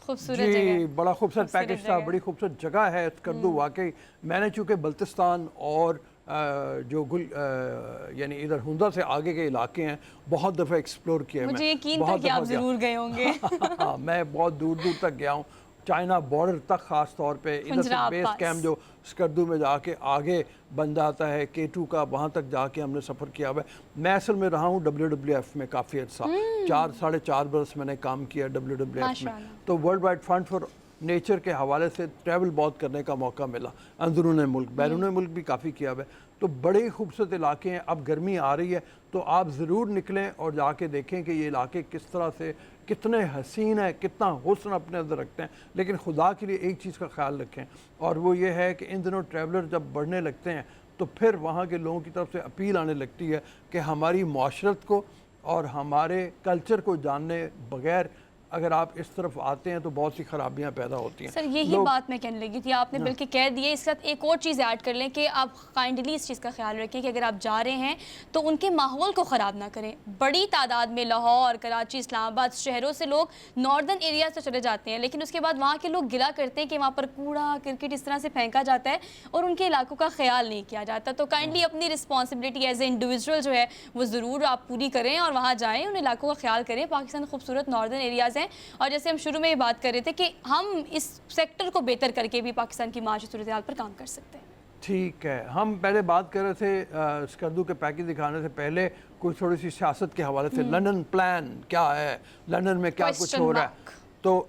खूबसूरत जी, जगह, बड़ा खूबसूरत पैकेज था, बड़ी खूबसूरत जगह है स्कर्दू। वाकई मैंने चूँकि बल्तिस्तान और जो यानी इधर हुंदा से आगे के इलाके हैं बहुत दफ़ा एक्सप्लोर किया है। मुझे यकीन था कि आप ज़रूर गए होंगे। मैं बहुत दूर दूर तक गया हूँ, चाइना बॉर्डर तक ख़ास तौर पे। इधर से बेस कैम्प जो स्कर्दू में जाके आगे बन जाता है K2 का, वहाँ तक जाके हमने सफ़र किया हुआ है। मैं असल में रहा हूँ WWF में काफ़ी अर्सा, 4-4.5 बरस मैंने काम किया WWF में। तो world wide fund for nature के हवाले से ट्रैवल बहुत करने का मौका मिला, अंदरून मुल्क बैरून मुल्क भी काफ़ी किया हुआ है। तो बड़े खूबसूरत इलाके हैं। अब गर्मी आ रही है तो आप ज़रूर निकलें और जाके देखें कि ये इलाके किस तरह से कितने हसीन है, कितना हुस्न अपने अंदर रखते हैं, लेकिन खुदा के लिए एक चीज़ का ख्याल रखें, और वो ये है कि इन दिनों ट्रैवलर जब बढ़ने लगते हैं तो फिर वहाँ के लोगों की तरफ से अपील आने लगती है कि हमारी माशरत को और हमारे कल्चर को जानने बगैर अगर आप इस तरफ आते हैं तो बहुत सी खराबियां पैदा होती हैं। सर यही बात मैं कहने लगी थी, आपने बल्कि कह दिए। इसके साथ एक और चीज़ ऐड कर लें कि आप काइंडली इस चीज़ का ख्याल रखें कि अगर आप जा रहे हैं तो उनके माहौल को ख़राब ना करें। बड़ी तादाद में लाहौर, कराची, इस्लामाबाद शहरों से लोग नॉर्दर्न एरिया से चले जाते हैं, लेकिन उसके बाद वहाँ के लोग गिला करते हैं कि वहाँ पर कूड़ा क्रिकेट इस तरह से फेंका जाता है और उनके इलाकों का ख्याल नहीं किया जाता। तो काइंडली अपनी रिस्पॉन्सिबिलिटी एज ए इंडिविजुअल जो है वो ज़रूर आप पूरी करें और वहाँ जाएँ, उन इलाकों का ख्याल करें। पाकिस्तान खूबसूरत नॉर्दर्न एरियाज़ हैं, और जैसे हम शुरू में ये बात कर रहे थे कि हम इस सेक्टर को बेहतर करके भी पाकिस्तान की माशी सूरत हाल पर काम कर सकते हैं। ठीक है, हम पहले बात कर रहे थे स्कर्दू के पैकेज दिखाने से पहले कोई थोड़ी सी सियासत के हवाले से, लंदन प्लान क्या है, लंदन में क्या कुछ हो रहा है, तो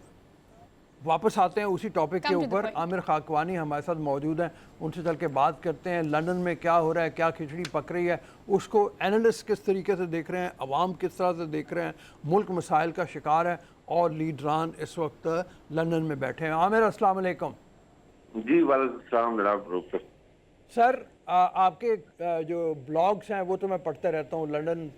वापस आते हैं उसी टॉपिक के ऊपर। आमिर खाकवानी हमारे साथ मौजूद हैं, उनसे चल के बात करते हैं लंदन में क्या हो रहा है, क्या खिचड़ी पक रही है, उसको एनालिस्ट किस तरीके से देख रहे हैं, अवाम किस तरह से देख रहे हैं, मुल्क मसाइल का शिकार है और लीडरान इस वक्त लंदन में बैठे हैं। आमिर अस्सलाम वालेकुम। जी वालेकुम सलाम जनाब। सर आपके जो ब्लॉग्स हैं वो तो मैं पढ़ते रहता हूँ, लंदन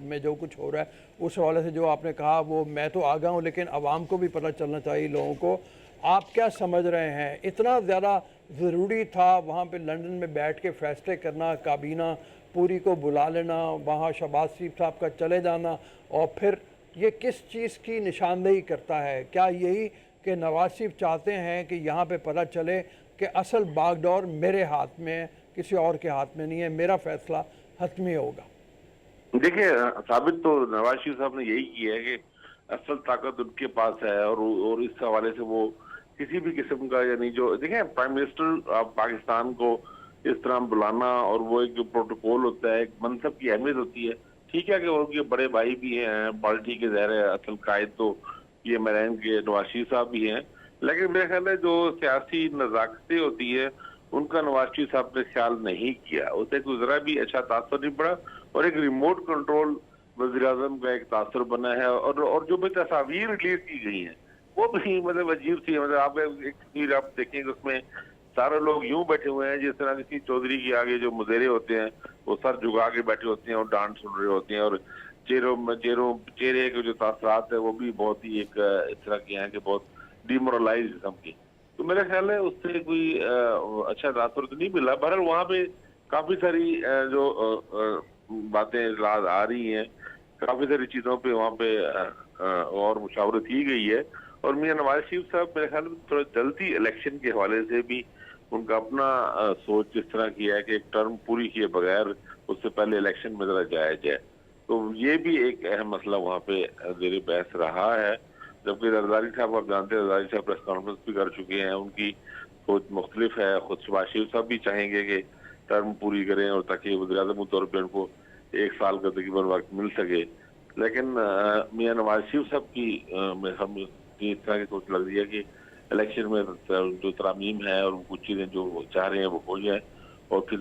में जो कुछ हो रहा है उस हवाले से जो आपने कहा वो मैं तो आगाह हूँ, लेकिन आवाम को भी पता चलना चाहिए लोगों को। आप क्या समझ रहे हैं, इतना ज़्यादा ज़रूरी था वहाँ पे लंदन में बैठ के फ़ैसले करना, काबीना पूरी को बुला लेना, वहाँ शहबाज शरीफ साहब का चले जाना, और फिर ये किस चीज़ की निशानदेही करता है? क्या यही कि नवाज शरीफ चाहते हैं कि यहाँ पे पता चले कि असल बागडोर मेरे हाथ में है, किसी और के हाथ में नहीं है, मेरा फैसला हतमी होगा? देखिए, साबित तो नवाज शरीफ साहब ने यही किया है कि असल ताकत उनके पास है, और इस हवाले से वो किसी भी किस्म का, यानी जो देखें प्राइम मिनिस्टर पाकिस्तान को इस तरह बुलाना, और वो एक जो प्रोटोकॉल होता है, एक मनसब की अहमियत होती है। ठीक है कि उनके बड़े भाई भी हैं पार्टी के, ज़ाहिर है असल कायद तो ये मरैन के नवाज शरीफ साहब भी हैं, लेकिन मेरे ख्याल है जो सियासी नज़ाकतें होती है उनका नवाज शरीफ साहब ने ख्याल नहीं किया, उसे कोई ज़रा भी अच्छा तासर नहीं पड़ा, और एक रिमोट कंट्रोल वज़ीर-ए-आज़म का एक तासर बना है, और जो भी तस्वीर रिलीज की गई हैं वो भी मतलब अजीब सी है। मतलब आप एक तस्वीर आप देखेंगे उसमें सारे लोग यूं बैठे हुए हैं जिस तरह किसी चौधरी के आगे जो मुज़ेरे होते हैं वो सर झुका के बैठे होते हैं और डांट सुन रहे होते हैं, और चेहरे के जो तासरात है वो भी बहुत ही एक इस तरह के हैं कि बहुत डिमोरलाइज किस्म की। तो मेरा ख्याल है उससे कोई अच्छा तासर तो नहीं मिला। बहरहाल वहाँ पे काफी सारी जो बातें आ रही हैं, काफी सारी चीजों पे वहाँ पे और मुशावरत की गई है, और मियां नवाज शरीफ साहब मेरे ख्याल में थोड़ा जल्दी इलेक्शन के हवाले से भी उनका अपना सोच इस तरह की है कि एक टर्म पूरी किए बगैर उससे पहले इलेक्शन में जरा जाया जाए। तो ये भी एक अहम मसला वहाँ पे ज़ेर बहस रहा है। जबकि जरदारी साहब आप जानते हैं, जरदारी साहब प्रेस कॉन्फ्रेंस भी कर चुके हैं, उनकी सोच मुख्तलिफ है। खुद शहबाज शरीफ साहब भी चाहेंगे कि टर्म पूरी करें और ताकि वज़ीर-ए-आज़म के तौर पर उनको 1 साल का तकरीबन वक्त मिल सके, लेकिन मियां नवाज शरीफ साहब की हम इस तरह की सोच लग रही है कि इलेक्शन में जो तरामीम है और कुछ चीज़ें जो चाह रहे हैं वो हो जाए और फिर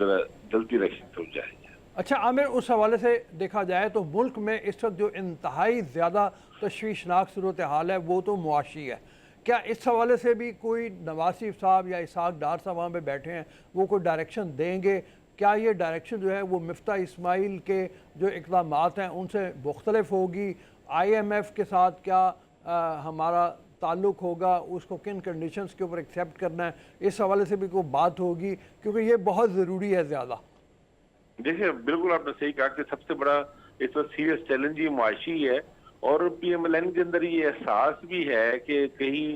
जल्दी इलेक्शन हो जाए। अच्छा आमिर, उस हवाले से देखा जाए तो मुल्क में इस वक्त जो इंतहाई ज़्यादा तशवीशनाक सूरत हाल है वो तो मुआशी है। क्या इस हवाले से भी कोई नवाज शरीफ साहब या इसहाक डार साहब वहाँ पे बैठे हैं, वो कोई डायरेक्शन देंगे? क्या ये डायरेक्शन जो है वो मिफ्ता इस्माइल के जो इक़दामात हैं उनसे मुख्तलिफ होगी? IMF के साथ क्या हमारा ताल्लुक़ होगा, उसको किन कंडीशंस के ऊपर एक्सेप्ट करना है, इस हवाले से भी कोई बात होगी? क्योंकि ये बहुत ज़रूरी है ज़्यादा। देखिए, बिल्कुल आपने सही कहा कि सबसे बड़ा इस वक्त सीरियस चैलेंज ये मुआशी है, और PMLN के अंदर ये एहसास भी है कि कहीं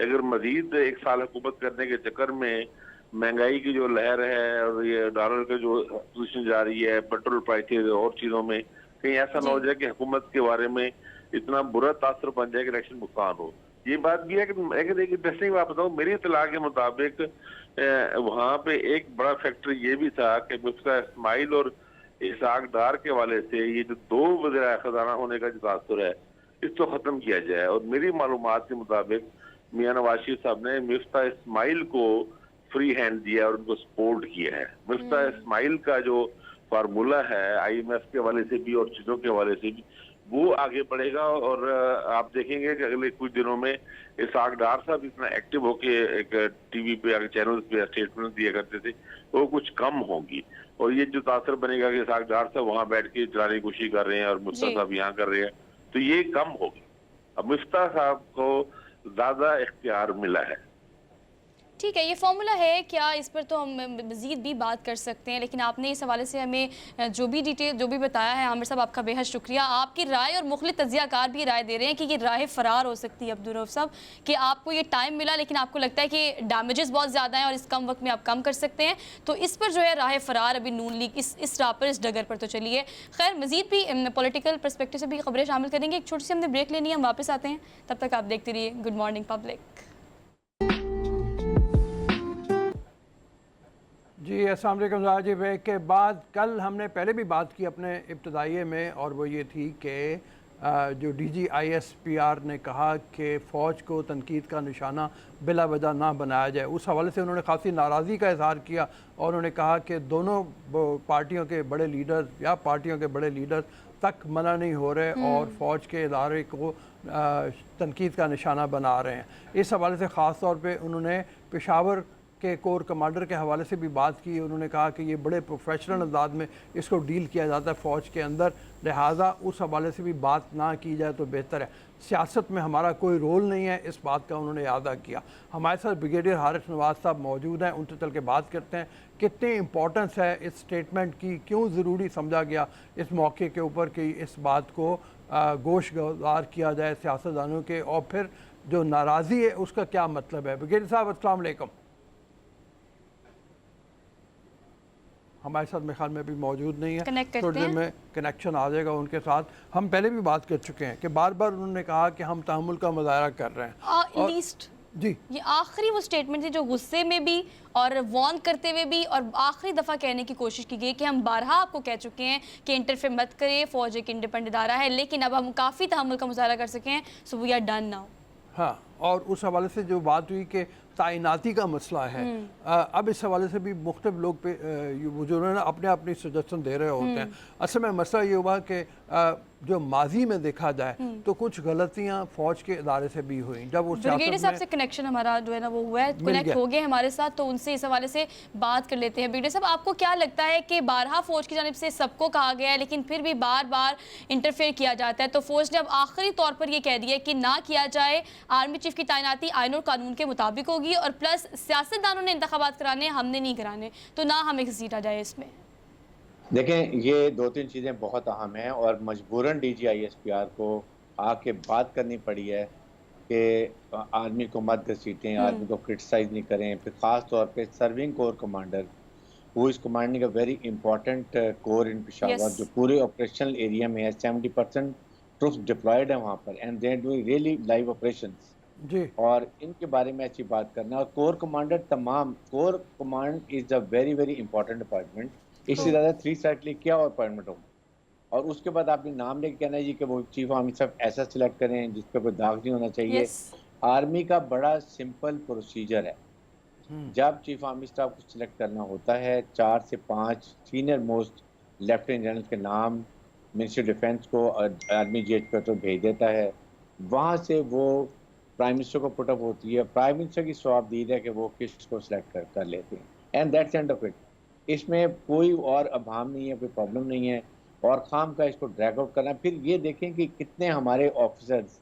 अगर मजीद 1 साल हुकूमत करने के चक्कर में महंगाई की जो लहर है और ये डॉलर का जो पोजीशन जा रही है, पेट्रोल प्राइसेज और चीज़ों में, कहीं ऐसा ना हो जाए कि हुकूमत के बारे में इतना बुरा तासर बन जाए कि इलेक्शन नुकसान हो। ये बात भी है कि एक इंटरेस्टिंग बात बताऊँ, मेरी इत्तला के मुताबिक वहाँ पे एक बड़ा फैक्टर ये भी था कि मिफ्ता इस्माइल और इसहाक डार के हवाले से ये जो 2 वज़ीर ख़ज़ाना होने का जो तासुर है इसको ख़त्म किया जाए। और मेरी मालूमात के मुताबिक मियां नवाज शरीफ साहब ने मिफ्ता इस्माइल को फ्री हैंड दिया और उनको सपोर्ट किया है। मिफ्ता इस्माइल का जो फार्मूला है IMF के हवाले से भी और चीज़ों के हवाले से भी वो आगे बढ़ेगा। और आप देखेंगे कि अगले कुछ दिनों में इसहाक डार साहब इतना एक्टिव होके एक टीवी पे चैनल पे स्टेटमेंट दिया करते थे, वो कुछ कम होगी। और ये जो तासर बनेगा कि इसहाक डार साहब वहां बैठ के चलाने की कोशिश कर रहे हैं और मुफ्ता साहब यहाँ कर रहे हैं, तो ये कम होगी। अब मुफ्ता साहब को ज्यादा इख्तियार मिला है। ठीक है, ये फॉर्मूला है क्या, इस पर तो हम मज़ीद भी बात कर सकते हैं, लेकिन आपने इस हवाले से हमें जो भी डिटेल जो भी बताया है आमिर साहब, आपका बेहद शुक्रिया। आपकी राय और मुख्तलिफ तज्ज़ियाकार भी राय दे रहे हैं कि ये राह फ़रार हो सकती है अब्दुल रऊफ़ साहब, कि आपको ये टाइम मिला लेकिन आपको लगता है कि डैमेजेस बहुत ज़्यादा हैं और इस कम वक्त में आप कम कर सकते हैं, तो इस पर जो है राह फ़रार अभी नून लीग इस राह पर, इस डगर पर तो चलिए। खैर मज़ीद भी पॉलिटिकल परस्पेक्टिव से भी खबरें शामिल करेंगे। एक छोटी सी हमने ब्रेक लेनी है, हम वापस आते हैं, तब तक आप देखते रहिए गुड मॉर्निंग पब्लिक। जी अस्सलाम वालेकुम। आज ब्रेक के बाद कल हमने पहले भी बात की अपने इब्तदाइये में, और वो ये थी कि जो DGISPR ने कहा कि फ़ौज को तनकीद का निशाना बिला वजह ना बनाया जाए, उस हवाले से उन्होंने खासी नाराज़गी का इज़हार किया और उन्होंने कहा कि दोनों पार्टियों के बड़े लीडर या पार्टियों के बड़े लीडर तक मना नहीं हो रहे और फ़ौज के इदारे को तनकीद का निशाना बना रहे हैं। इस हवाले से ख़ास तौर पर उन्होंने पेशावर के कोर कमांडर के हवाले से भी बात की। उन्होंने कहा कि ये बड़े प्रोफेशनल अंदाज में इसको डील किया जाता है फ़ौज के अंदर, लिहाजा उस हवाले से भी बात ना की जाए तो बेहतर है। सियासत में हमारा कोई रोल नहीं है, इस बात का उन्होंने यादा किया। हमारे साथ ब्रिगेडियर हारिस नवाज साहब मौजूद हैं, उनसे चल के बात करते हैं कितनी इम्पोर्टेंस है इस स्टेटमेंट की, क्यों ज़रूरी समझा गया इस मौके के ऊपर कि इस बात को गोश गुजार किया जाए सियासतदानों के, और फिर जो नाराज़ी है उसका क्या मतलब है। ब्रिगेडियर साहब अस्सलाम वालेकुम। हमारे साथ मेरे ख्याल में भी मौजूद नहीं है, थोड़ी देर में कनेक्शन आ जाएगा उनके साथ। हम पहले भी बात कर चुके हैं कि बार बार उन्होंने कहा कि हम तहम्मुल का मुजाहरा कर रहे हैं। लीस्ट जी, ये आखिरी वो स्टेटमेंट थी जो गुस्से में भी और वॉर्न करते हुए भी और आखिरी दफ़ा कहने की कोशिश की गई कि हम बारहा आपको कह चुके हैं कि इंटरफेयर मत करिए, फ़ौज एक इंडिपेंडेंट इदारा है, लेकिन अब हम काफ़ी तहम्मुल का मुजाहरा कर सके हैं, so we are done now. हाँ, और उस हवाले से जो बात हुई कि तैनाती का मसला है, अब इस हवाले से भी मुख्तलिफ लोग पे जो ना अपने अपनी सजेशन दे रहे होते हैं। असल में मसला ये हुआ कि जो माजी में देखा जाए तो कुछ गलतियां फ़ौज के इदारे से भी हुई। जब उस ब्रिगेडियर साहब से कनेक्शन हमारा जो है ना वो हुआ है, कनेक्ट हो गए हमारे साथ, तो उनसे इस हवाले से बात कर लेते हैं। ब्रिगेडियर साहब, आपको क्या लगता है कि बारहा फ़ौज की जानिब से सबको कहा गया है लेकिन फिर भी बार बार इंटरफेयर किया जाता है, तो फ़ौज ने अब आखिरी तौर पर यह कह दिया है कि ना किया जाए, आर्मी चीफ की तैनाती आईन और कानून के मुताबिक होगी, और प्लस सियासतदानों ने इंतखाबात कराने, हमने नहीं कराने, तो ना हमें घसीटा जाए इसमें। देखें, ये दो तीन चीज़ें बहुत अहम हैं और मजबूरन DGISPR को आके बात करनी पड़ी है कि आर्मी को मत घसीटें, आर्मी को क्रिटिसाइज नहीं करें। फिर ख़ास तौर पे serving corps commander who is commanding a very important corps in Peshawar, जो पूरे ऑपरेशनल एरिया में है, 70% ट्रूप्स डिप्लॉयड है वहाँ पर, and they are doing really live operations जी, और इनके बारे में अच्छी बात करना। और कोर कमांडर तमाम, core command is a very very important department, इससे ज़्यादा 3 स्टार के लिए क्या और अपॉइंटमेंट होगा। और उसके बाद आपने नाम लेके कहना है जी कि वो चीफ आर्मी साहब ऐसा सिलेक्ट करें जिस पर कोई दाग नहीं होना चाहिए। आर्मी का बड़ा सिंपल प्रोसीजर है, जब चीफ आर्मी स्टाफ को सिलेक्ट करना होता है 4 से 5 सीनियर मोस्ट लेफ्टिनेंट जनरल के नाम मिनिस्ट्री डिफेंस को आर्मी GH पर तो भेज देता है, वहाँ से वो प्राइम मिनिस्टर को पुटअप होती है, प्राइम मिनिस्टर की स्वाबदीद है कि वो किसको सिलेक्ट कर लेते हैं, and that's end of it. इसमें कोई और अभाम नहीं है, कोई प्रॉब्लम नहीं है, और खाम का इसको ड्रैग आउट करना। फिर ये देखें कि कितने हमारे ऑफिसर्स,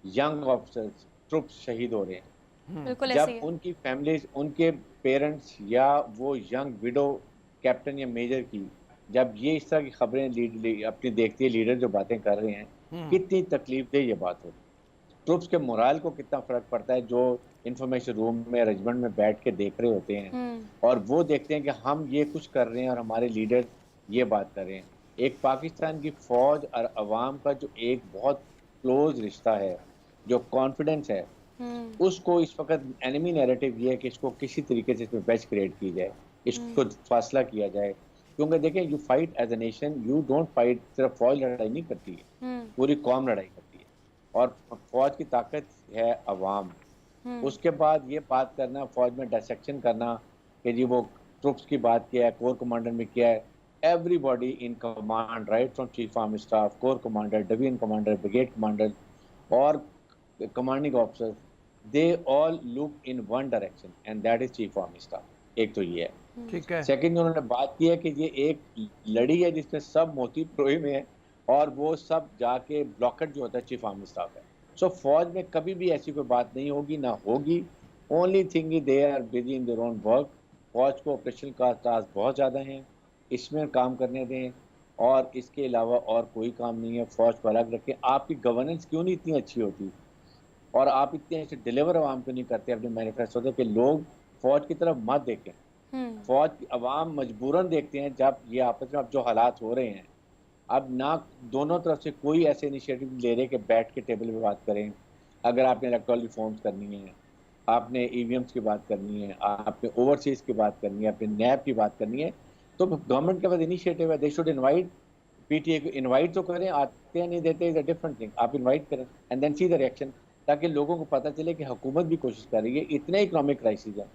यंग ऑफिसर्स, ट्रुप्स शहीद हो रहे हैं। जब उनकी फैमिलीज, उनके पेरेंट्स या वो यंग विडो कैप्टन या मेजर की, जब ये इस तरह की खबरें अपनी देखती है, लीडर जो बातें कर रहे हैं, कितनी तकलीफ दे ये बात होती। ट्रुप्स के मोराल को कितना फ़र्क पड़ता है, जो इंफॉर्मेशन रूम में रेजिमेंट में बैठ के देख रहे होते हैं और वो देखते हैं कि हम ये कुछ कर रहे हैं और हमारे लीडर ये बात कर रहे हैं। एक पाकिस्तान की फ़ौज और अवाम का जो एक बहुत क्लोज रिश्ता है, जो कॉन्फिडेंस है, उसको इस वक्त एनिमी नैरेटिव ये है कि इसको किसी तरीके से इसमें बैच क्रिएट की जाए, इसको फासला किया जाए। क्योंकि देखें, you fight as a nation, you don't fight, सिर्फ फौज लड़ाई नहीं करती है, पूरी कौम लड़ाई करती है, और फौज की ताकत है अवाम। उसके बाद ये बात करना, फौज में डिसेक्शन करना कि जी वो ट्रुप्स की बात क्या है, कोर कमांडर में क्या है, everybody in command, right from Chief Army Staff, Corps Commander, Division Commander, Brigade Commander, or commanding officers, they all look in one direction, and that is Chief Army Staff. एक तो ये है। ठीक है। Second उन्होंने बात की है कि ये एक लड़ी है जिसमें सब मोती प्रोए में है और वो सब जाके ब्लॉकेट जो होता है चीफ आर्मी स्टाफ है। सो फौज में कभी भी ऐसी कोई बात नहीं होगी, ना होगी। Only thing is they are busy in their own work. फौज को ऑपरेशन का टास्क बहुत ज़्यादा है, इसमें काम करने दें और इसके अलावा और कोई काम नहीं है। फौज को अलग रखें। आपकी गवर्नेंस क्यों नहीं इतनी अच्छी होती और आप इतने अच्छे डिलीवर आवाम को नहीं करते अपने मैनिफेस्टो से कि लोग फौज की तरफ मत देखें। फौज की अवाम मजबूरन देखते हैं जब ये आपस में अब जो हालात हो रहे हैं, अब ना दोनों तरफ से कोई ऐसे इनिशिएटिव ले रहे कि बैठ के टेबल पे बात करें। अगर आपने इलेक्ट्रॉनिक रिफॉर्म्स करनी है, आपने ईवीएम्स की बात करनी है, आपने ओवरसीज की बात करनी है, आपने नैब की बात करनी है, तो गवर्नमेंट के पास इनिशिएटिव है। दे शुड इनवाइट पीटीए को, इनवाइट तो करें, आते हैं नहीं देते इज अ डिफरेंट थिंग। आप इनवाइट करें and then see the reaction, ताकि लोगों को पता चले कि हुकूमत भी कोशिश कर रही है। इतने इकोनॉमिक क्राइसिस है,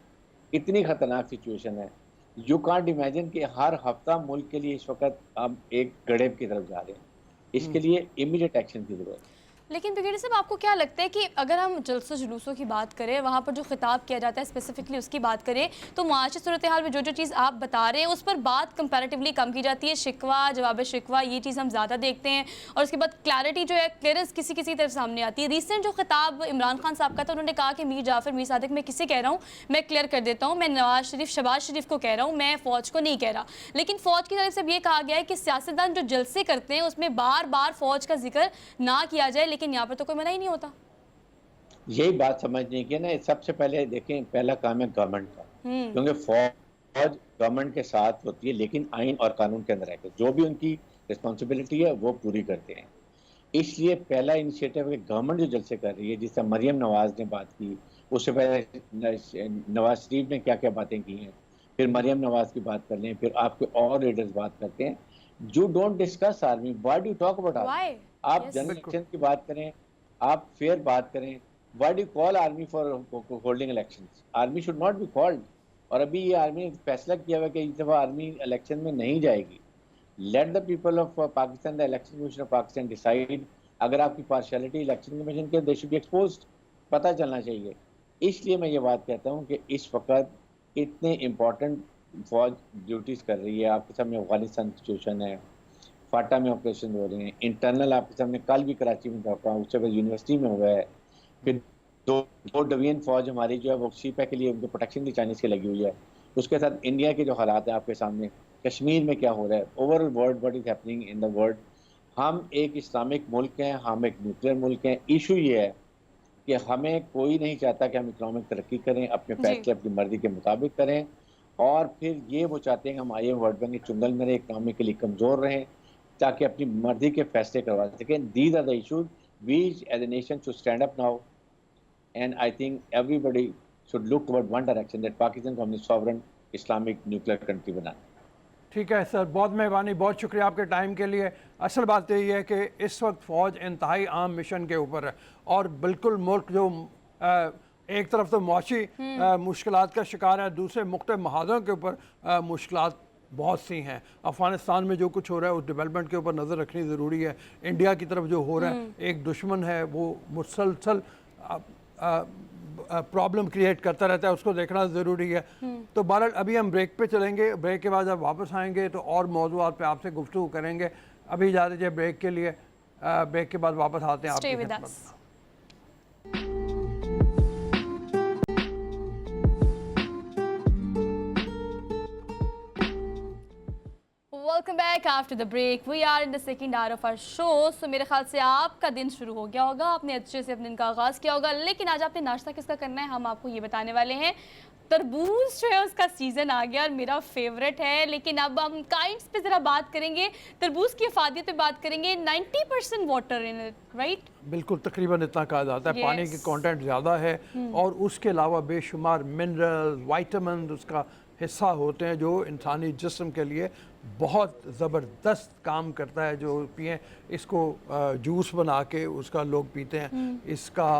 इतनी खतरनाक सिचुएशन है, यू कांट इमेजिन कि हर हफ्ता मुल्क के लिए इस वक्त हम एक गड़ेब की तरफ जा रहे हैं। इसके लिए इमीडिएट एक्शन की जरूरत है। लेकिन ब्रिगेडियर साहब, आपको क्या लगता है कि अगर हम जलसों जुलूसों की बात करें, वहाँ पर जो खिताब किया जाता है स्पेसिफिकली उसकी बात करें, तो माशी सूरत हाल में जो जो चीज़ आप बता रहे हैं उस पर बात कंपैरेटिवली कम की जाती है। शिकवा, जवाब शिकवा, ये चीज़ हम ज़्यादा देखते हैं और उसके बाद क्लैरिटी जो है, क्लियरेंस किसी किसी तरफ सामने आती है। रिसेंट जो खिताब इमरान खान साहब का था, उन्होंने कहा कि मीर जाफ़र, मीर सादिक, मैं किसे कह रहा हूँ, मैं क्लियर कर देता हूँ, मैं नवाज शरीफ, शहबाज शरीफ को कह रहा हूँ, मैं फ़ौज को नहीं कह रहा। लेकिन फ़ौज की तरफ से ये कहा गया है कि सियासतदान जो जलसे करते हैं उसमें बार बार फ़ौज का जिक्र ना किया जाए, लेकिन यहाँ पर तो कोई मना नहीं होता। यही बात समझने की ना। सबसे पहले देखें, पहला काम है गवर्नमेंट का, क्योंकि फौज गवर्नमेंट के साथ होती है लेकिन आइन और कानून के अंदर रहकर जो भी उनकी रिस्पॉन्सिबिलिटी है वो पूरी करते हैं। इसलिए पहला इनिशिएटिव है गवर्नमेंट जो जलसे कर रही है, जिससे मरियम नवाज ने बात की, उससे पहले नवाज शरीफ ने क्या क्या बातें की हैं, फिर मरियम नवाज की बात कर लें, फिर आपके और लीडर्स बात करते हैं। You don't discuss army, why do you talk about army? आप जनरल इलेक्शन की बात करें, आप फेयर बात करें। Why do call army for holding elections? Army should not be called. और अभी ये आर्मी ने फैसला किया हुआ कि इस दफा आर्मी इलेक्शन में नहीं जाएगी। Let the people of Pakistan, the election commission of Pakistan decide. अगर आपकी पार्शियलिटी इलेक्शन कमीशन के, दे शुड बी एक्सपोज्ड, पता चलना चाहिए। इसलिए मैं ये बात कहता हूँ कि इस वक्त इतने इम्पोर्टेंट फौज ड्यूटीज कर रही है। आपके सामने अफगानिस्तान सिचुएशन है, फाटा में ऑपरेशन हो रहे हैं, इंटरनल आपके सामने कल भी कराची में था, उससे पहले यूनिवर्सिटी में हुआ है। फिर दो डिवीजन फौज हमारी जो है वो सीपैक के लिए उनको प्रोटेक्शन की चाइनीज की लगी हुई है। उसके साथ इंडिया के जो हालात है आपके सामने, कश्मीर में क्या हो रहा है, overall world what is happening in the world. हम एक इस्लामिक मुल्क हैं, हम एक न्यूक्लियर मुल्क हैं। इशू ये है कि हमें कोई नहीं चाहता कि हम इकोनॉमिक तरक्की करें, अपने फैसले अपनी मर्जी के मुताबिक करें, और फिर ये वो चाहते हैं कि हम IMF वर्ल्ड बैंक के चुंगल में रहें, इकोनॉमिकली कमज़ोर रहें, ताकि अपनी मर्जी के फैसले करवा सकें। These are the issues we as a nation should stand up now, and I think everybody should look toward one direction, that Pakistan को हमने सॉवरेन इस्लामिक न्यूक्लियर कंट्री बनाना। ठीक है सर, बहुत मेहरबानी, बहुत शुक्रिया आपके टाइम के लिए। असल बात यही है कि इस वक्त फ़ौज इंतहाई आम मिशन के ऊपर है और बिल्कुल मुल्क जो एक तरफ तो मुआशी मुश्किलात का शिकार है, दूसरे मुख्तलिफ महाजों के ऊपर मुश्किलात बहुत सी हैं। अफ़गानिस्तान में जो कुछ हो रहा है उस डेवलपमेंट के ऊपर नज़र रखनी ज़रूरी है। इंडिया की तरफ जो हो रहा है, एक दुश्मन है वो मुसलसल प्रॉब्लम क्रिएट करता रहता है, उसको देखना ज़रूरी है। तो बहरहाल अभी हम ब्रेक पे चलेंगे, ब्रेक के बाद जब वापस आएंगे तो और मौज़ूआत पे आपसे गुफ्तगू करेंगे। अभी जा दीजिए ब्रेक के लिए, ब्रेक के बाद वापस आते हैं आपकी खिदमत में। Welcome back after the break. We are in the second hour of our show. So मेरे ख्याल से आपका दिन शुरू हो गया होगा, आपने अच्छे से अपने दिन का आगाज़ किया होगा, लेकिन आज आपने नाश्ता किसका करना है हम आपको ये बताने वाले हैं। तरबूज जो है उसका सीज़न आ गया और मेरा फेवरेट है, लेकिन अब हम काइंड्स पे ज़रा बात करेंगे, तरबूज की अफादियत पे बात करेंगे। 90% वाटर इन इट, राइट? बिल्कुल, तकरीबन इतना कहा जाता है। पानी की कंटेंट ज़्यादा है और उसके अलावा बेशुमार मिनरल, वाइटामिन उसका हिस्सा होते हैं जो इंसानी जिस्म के लिए बहुत ज़बरदस्त काम करता है। जो पिए इसको जूस बना के उसका लोग पीते हैं, इसका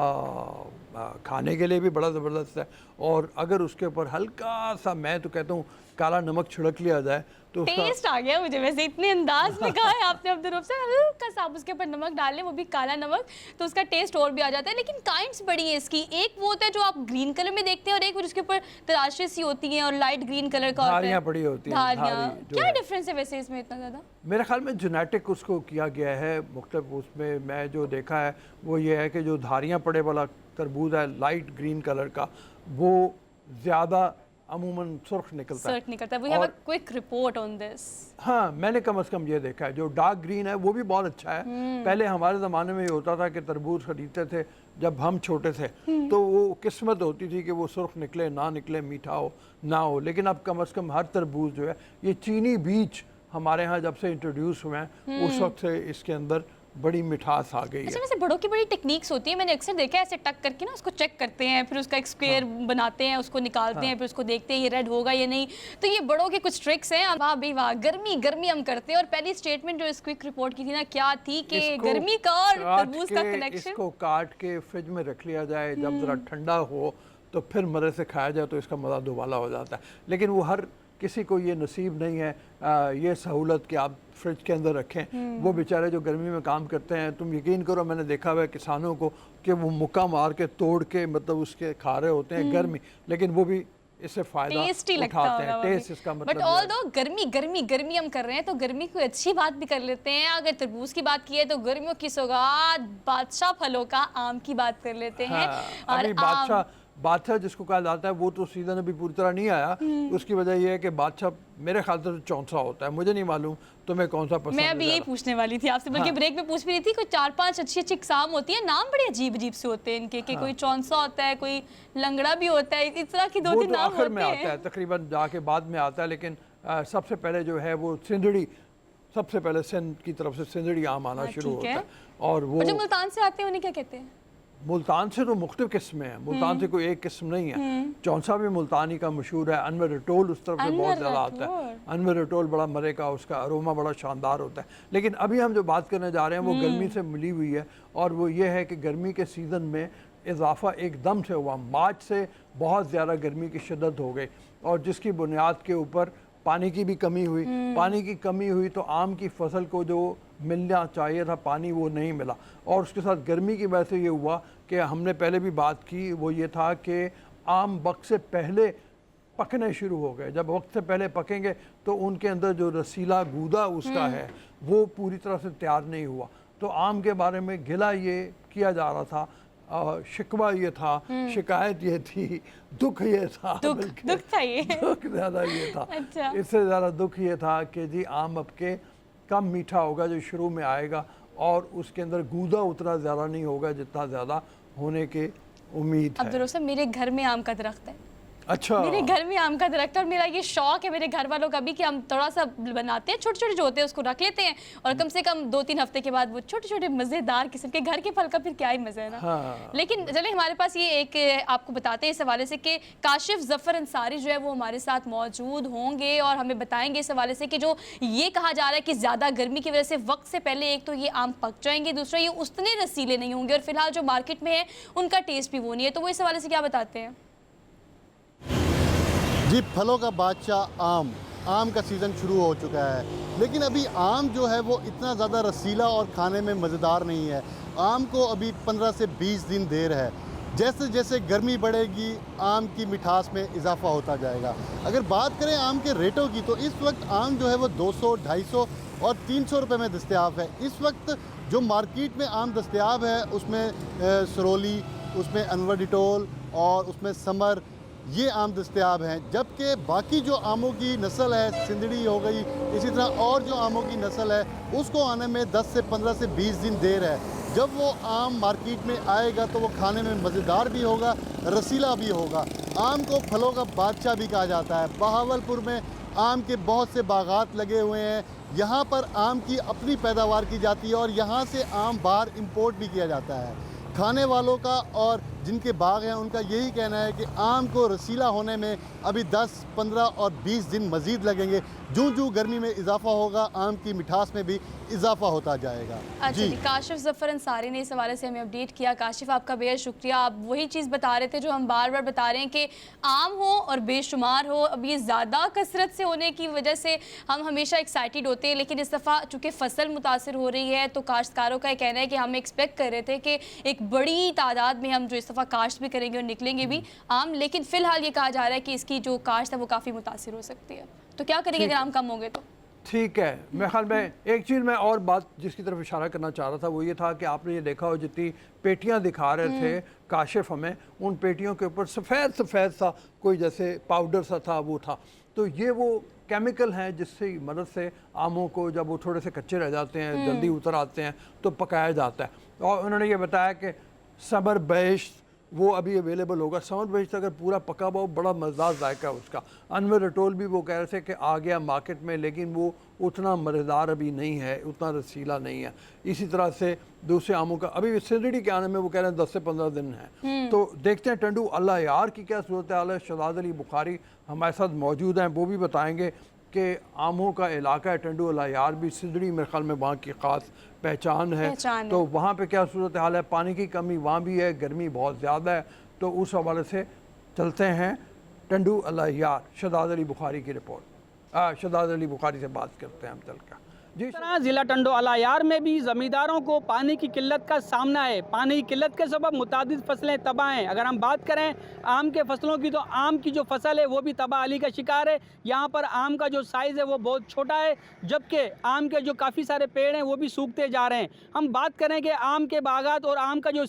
खाने के लिए भी बड़ा ज़बरदस्त है। और अगर उसके ऊपर हल्का सा, मैं तो कहता हूँ, काला नमक छिड़क लिया जाए तो उसका टेस्ट आ गया मुझे, वैसे इतने अंदाज में कहा है आपने अब्दुल रऊफ से, हल्का सा आप उसके ऊपर नमक डाल लें, वो भी काला नमक, तो उसका टेस्ट और भी आ जाता है। लेकिन काइंड्स बड़ी है इसकी, एक वो होता है जो आप ग्रीन कलर में देखते हैं और एक जिसके ऊपर तराशे सी होती हैं और लाइट ग्रीन कलर का होता है। धारियाँ पड़ी होती हैं। धारियाँ, धारी जो क्या है। डिफरेंस है वैसे इसमें इतना ज़्यादा? मेरे ख्याल में जेनेटिक उसको किया गया है मुख्तलिफ। उसमें मैं जो देखा है वो ये है कि जो धारियाँ पड़े वाला तरबूज है लाइट ग्रीन कलर का, वो ज़्यादा अमूमन सुर्ख निकलता है। सर्ट निकलता है। We have a quick report on this. हाँ, मैंने कम से कम ये देखा है। जो डार्क ग्रीन है वो भी बहुत अच्छा है। पहले हमारे ज़माने में ये होता था कि तरबूज खरीदते थे जब हम छोटे थे, तो वो किस्मत होती थी कि वो सुर्ख निकले ना निकले, मीठा हो ना हो। लेकिन अब कम से कम हर तरबूज जो है, ये चीनी बीज हमारे यहाँ जब से इंट्रोड्यूस हुए हैं उस वक्त से इसके अंदर बड़ी मिठास आ गई अच्छा, है। वैसे बड़ों की बड़ी टेक्निक्स होती है, मैंने अक्सर देखा है ऐसे टक करके ना उसको चेक करते हैं, फिर उसका एक स्क्वायर बनाते हैं, उसको निकालते हैं, फिर उसको देखते हैं ये रेड होगा या नहीं। तो ये बड़ों के कुछ ट्रिक्स हैं। वाह भाई वाह, गर्मी गर्मी हम करते हैं। और पहली स्टेटमेंट जो इस क्विक रिपोर्ट की थी ना, क्या थी कि इसको गर्मी का और काट तरबूज का के, कनेक्शन। इसको काट के फ्रिज में रख लिया जाए, जब ज़रा ठंडा हो तो फिर मज़े से खाया जाए तो इसका मज़ा दुबाला हो जाता है। लेकिन वो हर किसी को ये नसीब नहीं है ये सहूलत कि आप फ्रिज के अंदर रखें। वो बेचारे जो गर्मी में काम करते हैं, तुम यकीन करो, मैंने देखा हुआ है किसानों को कि वो मुक्का मार के तोड़ के मतलब उसके खा रहे होते हैं गर्मी, लेकिन वो भी इससे फायदा टेस्टी लगता उठाते हैं। होगा टेस्ट इसका मतलब बट ऑल दो गर्मी गर्मी गर्मी हम कर रहे हैं, तो गर्मी कोई अच्छी बात भी कर लेते हैं। अगर तरबूज की बात की है तो गर्मियों की सौगात बादशाह फलों का आम की बात कर लेते हैं। हाँ, अभी बादशाह जिसको कहा जाता है वो तो सीजन अभी पूरी तरह नहीं आया। उसकी वजह यह है कि बादशाह मेरे ख्याल से चौंसा होता है, मुझे नहीं मालूम तुम्हें कौन सा पसंद है। मैं अभी यही पूछने वाली थी आपसे, बल्कि ब्रेक में पूछ भी रही थी। कोई 4-5 अच्छी अच्छी किस्म होती है, नाम बड़े अजीब अजीब से होते हैं इनके, कि कोई चौंसा होता है, कोई लंगड़ा भी होता है, इस तरह की 2-3 नाम आखिर में होते आता है, हैं। तकरीबन जाके बाद में आता है। लेकिन सबसे पहले जो है वो सिंधड़ी, सबसे पहले सिंध की तरफ से सिंधड़ी आम आना शुरू होता है। और वो जो मुल्तान से आते हैं उन्हें क्या कहते हैं? मुल्तान से तो मुख्तलिफ किस्में हैं, मुल्तान से कोई एक किस्म नहीं है। चौंसा भी मुल्तानी का मशहूर है। अनवर रटोल उस तरफ से बहुत ज़्यादा आता है। अनवर रटोल बड़ा मज़े का, उसका अरोमा बड़ा शानदार होता है। लेकिन अभी हम जो बात करने जा रहे हैं वो गर्मी से मिली हुई है, और वो ये है कि गर्मी के सीज़न में इजाफा एकदम से हुआ। मार्च से बहुत ज़्यादा गर्मी की शिद्दत हो गई, और जिसकी बुनियाद के ऊपर पानी की भी कमी हुई। पानी की कमी हुई तो आम की फसल को जो मिलना चाहिए था पानी, वो नहीं मिला। और उसके साथ गर्मी की वजह से ये हुआ कि हमने पहले भी बात की, वो ये था कि आम वक्त से पहले पकने शुरू हो गए। जब वक्त से पहले पकेंगे तो उनके अंदर जो रसीला गूदा उसका है वो पूरी तरह से तैयार नहीं हुआ। तो आम के बारे में गिला ये किया जा रहा था, शिकवा ये था, शिकायत ये थी, दुख ये था, दुख था ये। दुख ज़्यादा ये था। अच्छा। इससे ज़्यादा दुख ये था कि जी आम अब के कम मीठा होगा जो शुरू में आएगा, और उसके अंदर गूदा उतना ज़्यादा नहीं होगा जितना ज़्यादा होने की उम्मीद है। अब्दुल रऊफ साहब, मेरे घर में आम का दरख्त है। अच्छा, मेरे घर में आम का दरख्त है, और मेरा ये शौक है मेरे घर वालों का भी कि हम थोड़ा सा बनाते हैं, छोटे छोटे जो होते हैं उसको रख लेते हैं, और कम से कम 2-3 हफ्ते के बाद वो छोटे छोटे मज़ेदार किस्म के घर के फल का फिर क्या ही मज़ा है ना। हाँ। लेकिन चले हमारे पास ये एक आपको बताते हैं इस हवाले से कि काशिफ जफ़र अंसारी जो है वो हमारे साथ मौजूद होंगे और हमें बताएंगे इस हवाले से कि जो ये कहा जा रहा है कि ज़्यादा गर्मी की वजह से वक्त से पहले एक तो ये आम पक जाएंगे, दूसरा ये उतने रसीले नहीं होंगे, और फिलहाल जो मार्केट में है उनका टेस्ट भी वो नहीं है। तो वो इस हवाले से क्या बताते हैं? जी, फलों का बादशाह आम का सीज़न शुरू हो चुका है, लेकिन अभी आम जो है वो इतना ज़्यादा रसीला और खाने में मज़ेदार नहीं है। आम को अभी 15 से 20 दिन देर है। जैसे जैसे गर्मी बढ़ेगी आम की मिठास में इजाफा होता जाएगा। अगर बात करें आम के रेटों की तो इस वक्त आम जो है वो 200, 250 और 300 रुपये में दस्तयाब है। इस वक्त जो मार्केट में आम दस्तयाब है उसमें सरोली, उसमें अनवर डिटोल और उसमें समर, ये आम दस्तयाब हैं। जबकि बाकी जो आमों की नस्ल है, सिंदड़ी हो गई, इसी तरह और जो आमों की नस्ल है उसको आने में 10 से 15 से 20 दिन देर है। जब वो आम मार्केट में आएगा तो वो खाने में मज़ेदार भी होगा, रसीला भी होगा। आम को फलों का बादशाह भी कहा जाता है। बहावलपुर में आम के बहुत से बागात लगे हुए हैं। यहाँ पर आम की अपनी पैदावार की जाती है और यहाँ से आम बाहर इंपोर्ट भी किया जाता है। खाने वालों का और जिनके बाग हैं उनका यही कहना है कि आम को रसीला होने में अभी 10, 15 और 20 दिन मज़ीद लगेंगे। जूं गर्मी में इजाफा होगा, आम की मिठास में भी इजाफा होता जाएगा। अच्छा जी, काशिफ जफर अंसारी ने इस हवाले से हमें अपडेट किया। काशिफ, आपका बेहद शुक्रिया। आप वही चीज़ बता रहे थे जो हम बार बार बता रहे हैं कि आम हो और बेशुमार हो, अब ये ज़्यादा कसरत से होने की वजह से हम हमेशा एक्साइटेड होते हैं, लेकिन इस दफ़ा चूँकि फसल मुतासर हो रही है तो काश्तकारों का ये कहना है कि हम एक्सपेक्ट कर रहे थे कि एक बड़ी तादाद में हम जो इस दफ़ा काश्त भी करेंगे और निकलेंगे भी आम, लेकिन फ़िलहाल ये कहा जा रहा है कि इसकी जो काश्त है वो काफ़ी मुतासर हो सकती है। तो क्या करेंगे अगर आम कम होंगे तो? ठीक है, मेरे ख्याल में एक चीज़ मैं और बात जिसकी तरफ इशारा करना चाह रहा था वो ये था कि आपने ये देखा हो जितनी पेटियां दिखा रहे थे काशिफ हमें, उन पेटियों के ऊपर सफ़ेद सफ़ेद सा कोई जैसे पाउडर सा था वो था। तो ये वो केमिकल हैं जिससे मदद से आमों को जब वो थोड़े से कच्चे रह जाते हैं, जल्दी उतर आते हैं तो पकाया जाता है। और उन्होंने ये बताया कि समर बेश वो अभी अवेलेबल होगा। समर बेश अगर पूरा पका हुआ बड़ा मज़ेदार जायका है उसका। अनवर रटोल भी वो कह रहे थे कि आ गया मार्केट में, लेकिन वो उतना मज़ेदार अभी नहीं है, उतना रसीला नहीं है। इसी तरह से दूसरे आमों का अभी सिंदड़ी के आने में वो कह रहे हैं 10 से 15 दिन है। तो देखते हैं टंडू अल्लाह यार की क्या सूरत हाल है। शहजाद अली बुखारी हमारे साथ मौजूद हैं, वो भी बताएंगे कि आमों का इलाका है टंडू अल्लाह यार भी, सिंदड़ी मेरे ख्याल में वहाँ की ख़ास पहचान है। तो वहाँ पे क्या सूरत हाल है, पानी की कमी वहाँ भी है, गर्मी बहुत ज़्यादा है। तो उस हवाले से चलते हैं टंडू अल्लाह यार, शहजाद अली बुखारी की रिपोर्ट। शहजाद अली बुखारी से बात करते हैं हम चलकर। जी, जिला टंडो अलायार में भी ज़मींदारों को पानी की किल्लत का सामना है। पानी की किल्लत के सबब मुतादिद फसलें तबाह हैं। अगर हम बात करें आम के फसलों की तो आम की जो फसल है वो भी तबाही का शिकार है। यहाँ पर आम का जो साइज़ है वो बहुत छोटा है, जबकि आम के जो काफ़ी सारे पेड़ हैं वो भी सूखते जा रहे हैं। हम बात करें कि आम के बागात और आम का जो